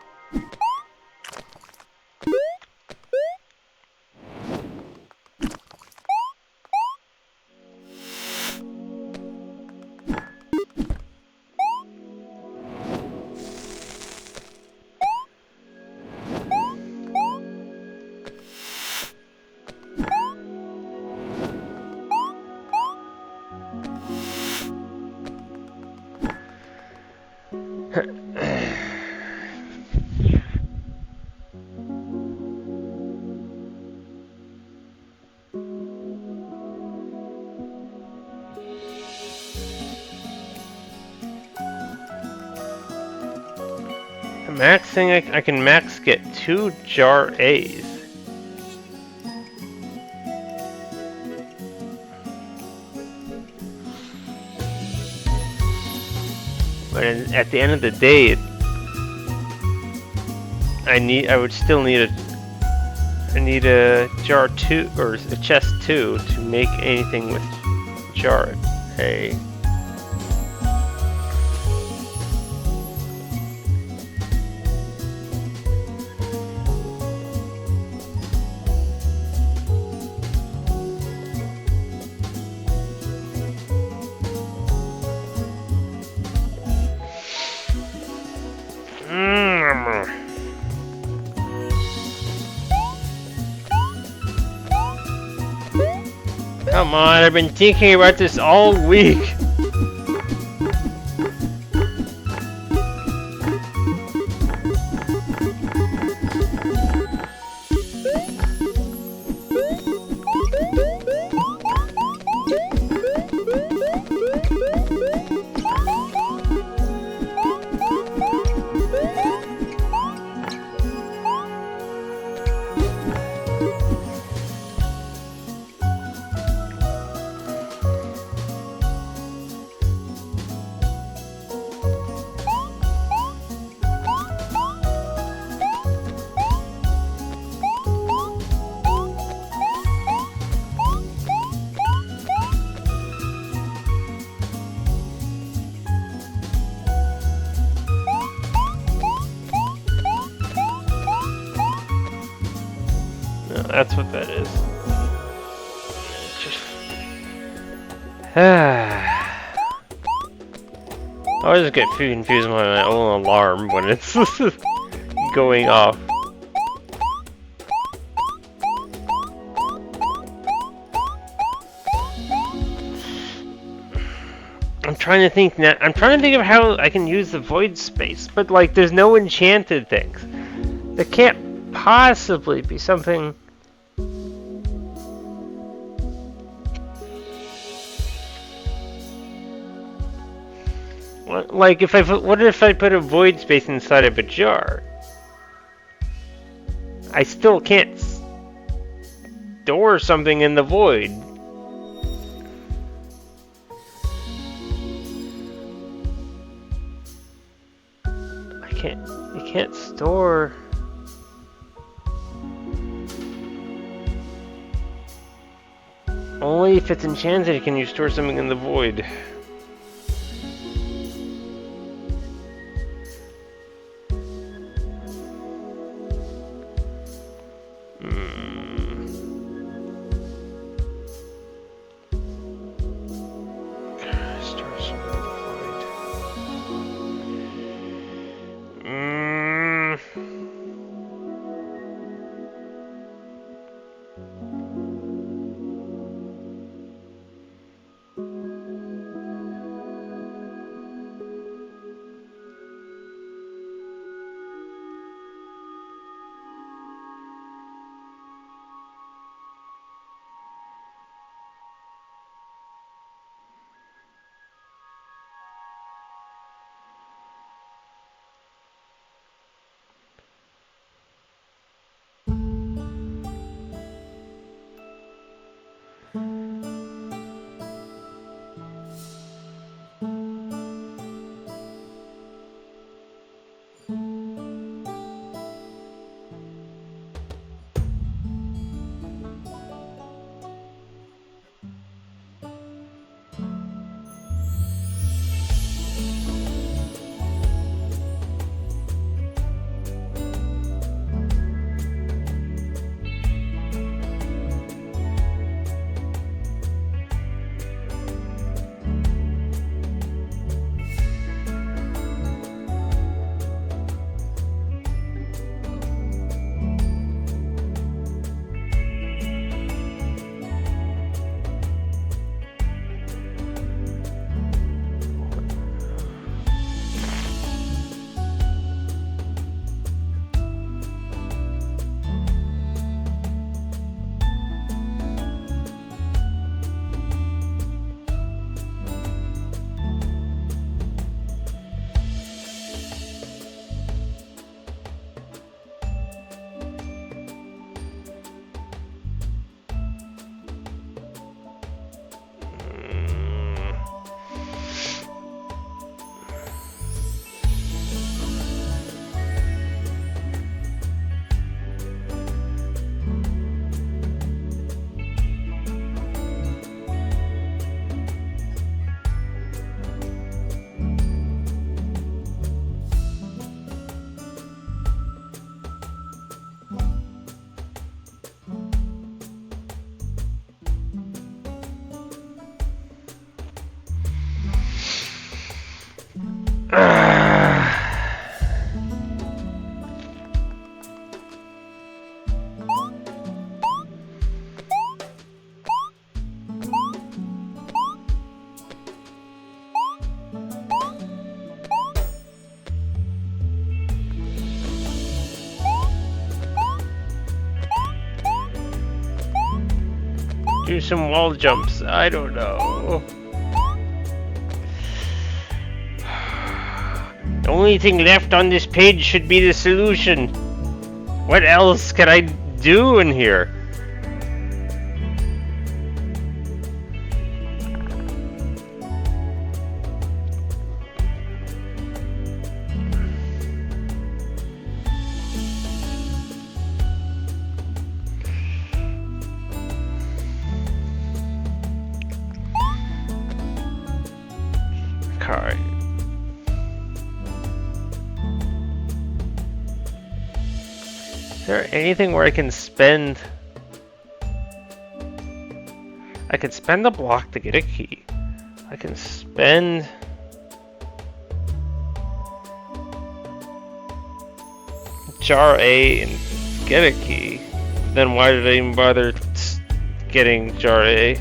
The max thing I can max get 2 jar A's. But at the end of the day, I would still need a jar 2 or a chest 2 to make anything with jar A. Come on, I've been thinking about this all week. That's what that is. I always get confused by my own alarm when it's going off. I'm trying to think now. I'm trying to think of how I can use the void space, but like, there's no enchanted things. There can't possibly be something. Like, what if I put a void space inside of a jar? I still can't store something in the void. You can't store. Only if it's enchanted can you store something in the void. Do some wall jumps. I don't know. The only thing left on this page should be the solution. What else can I do in here? Okay. Is there anything where I can spend... I can spend a block to get a key. I can spend... jar A and get a key. Then why did I even bother getting jar A?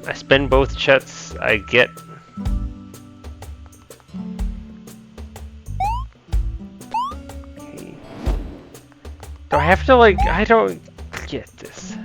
I spend both chests, I get... Okay. Do I have to like... I don't get this.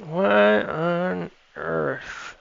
What on earth?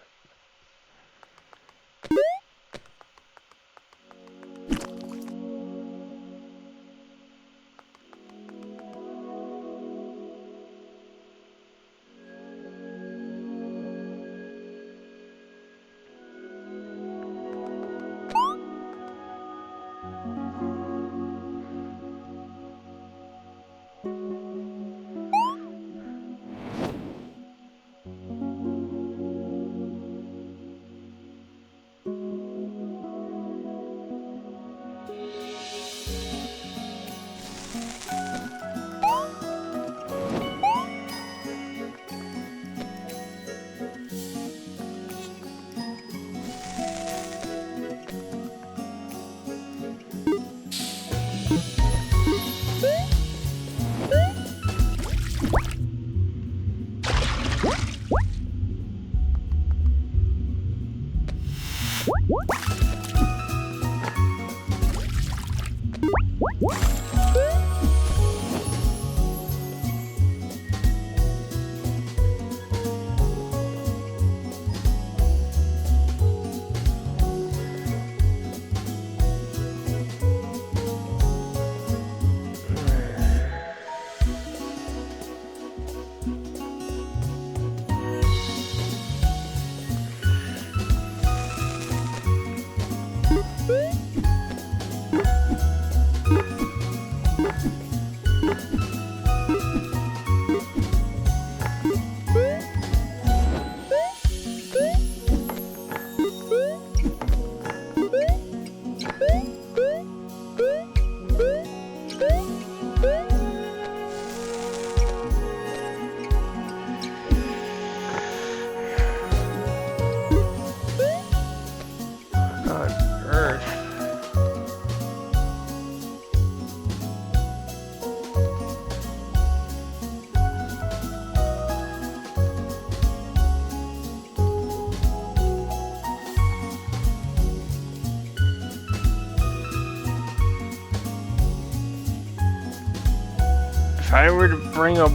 If I were to bring a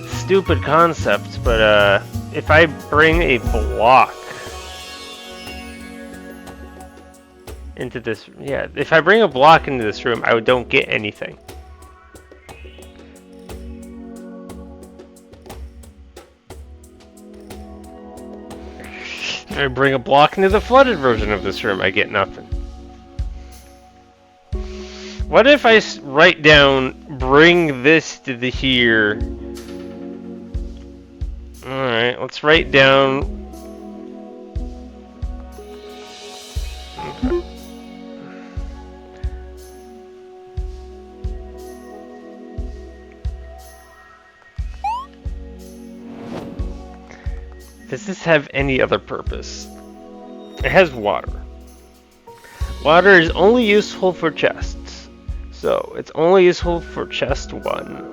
stupid concept, but if I bring a block into this, yeah, if I bring a block into this room, I don't get anything. I bring a block into the flooded version of this room, I get nothing. What if I write down, bring this to the here? Alright, let's write down... Okay. Does this have any other purpose? It has water. Water is only useful for chests. So, it's only useful for chest 1.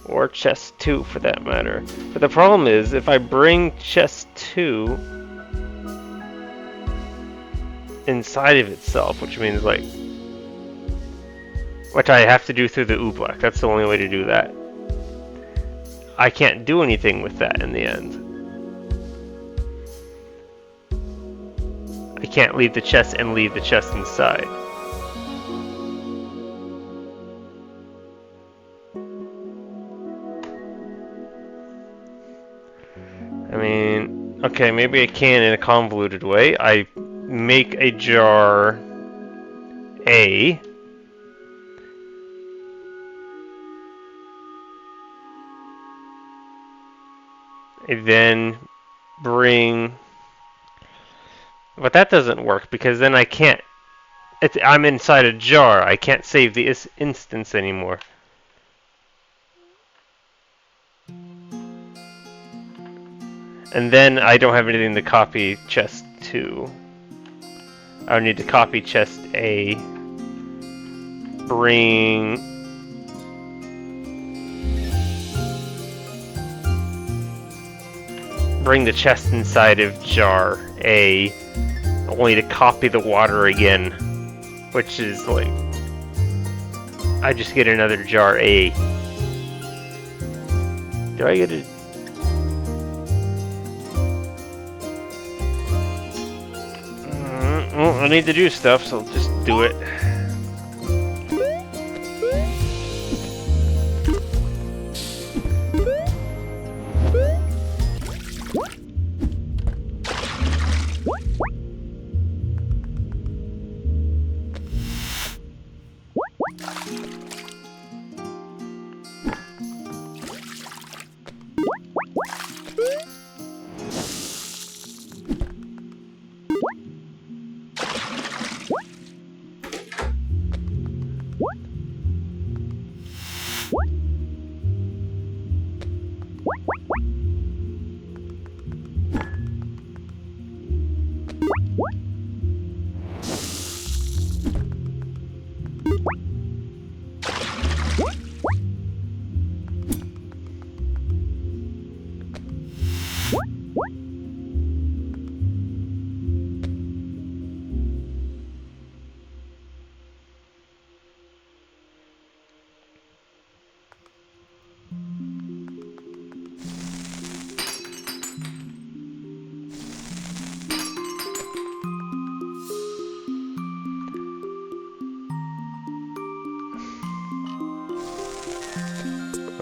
Or chest 2 for that matter. But the problem is, if I bring chest 2 inside of itself, which means like... Which I have to do through the oobleck. That's the only way to do that. I can't do anything with that in the end. I can't leave the chest and leave the chest inside. I mean, okay, maybe I can in a convoluted way. I make a jar A. I then bring... But that doesn't work because then I can't... I'm inside a jar. I can't save the instance anymore. And then I don't have anything to copy chest 2. I would need to copy chest A. Bring... Bring the chest inside of jar A, only to copy the water again, which is like, I just get another jar A. Do I get it? Well, I need to do stuff, so I'll just do it.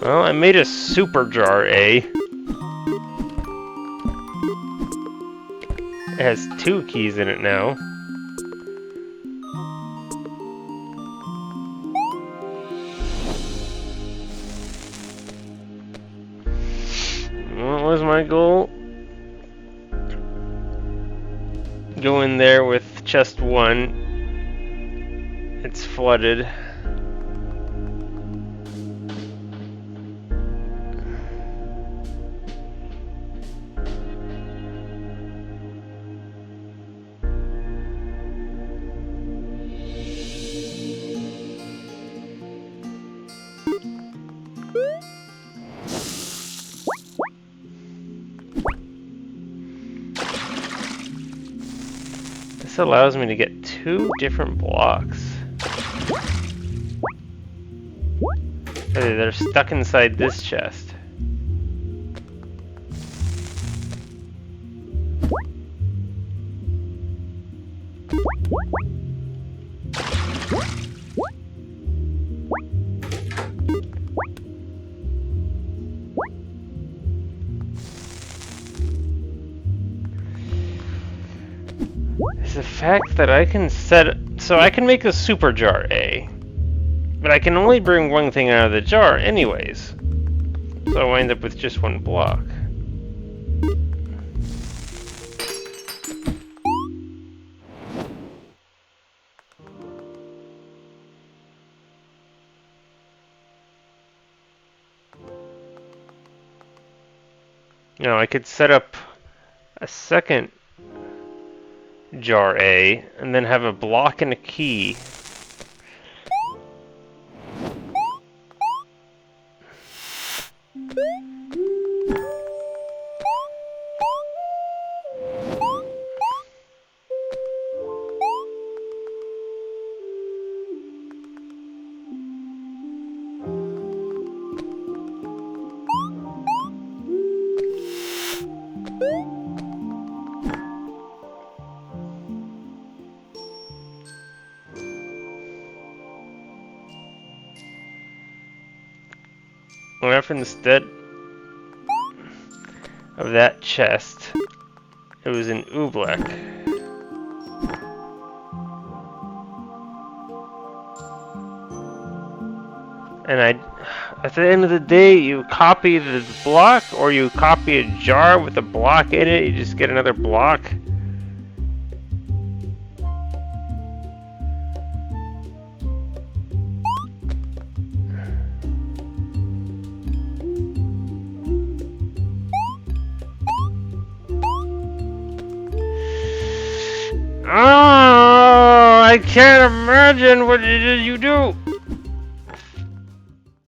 Well, I made a super jar A. It has 2 keys in it now. What was my goal? Go in there with chest 1. It's flooded. This allows me to get 2 different blocks. They're stuck inside this chest. fact that I can set... So I can make a super jar A. But I can only bring one thing out of the jar anyways. So I wind up with just one block. Now I could set up a second jar A and then have a block and a key. What if instead of that chest, it was an oobleck? And at the end of the day, you copy the block, or you copy a jar with a block in it, you just get another block. Oh, I can't imagine what it is you do.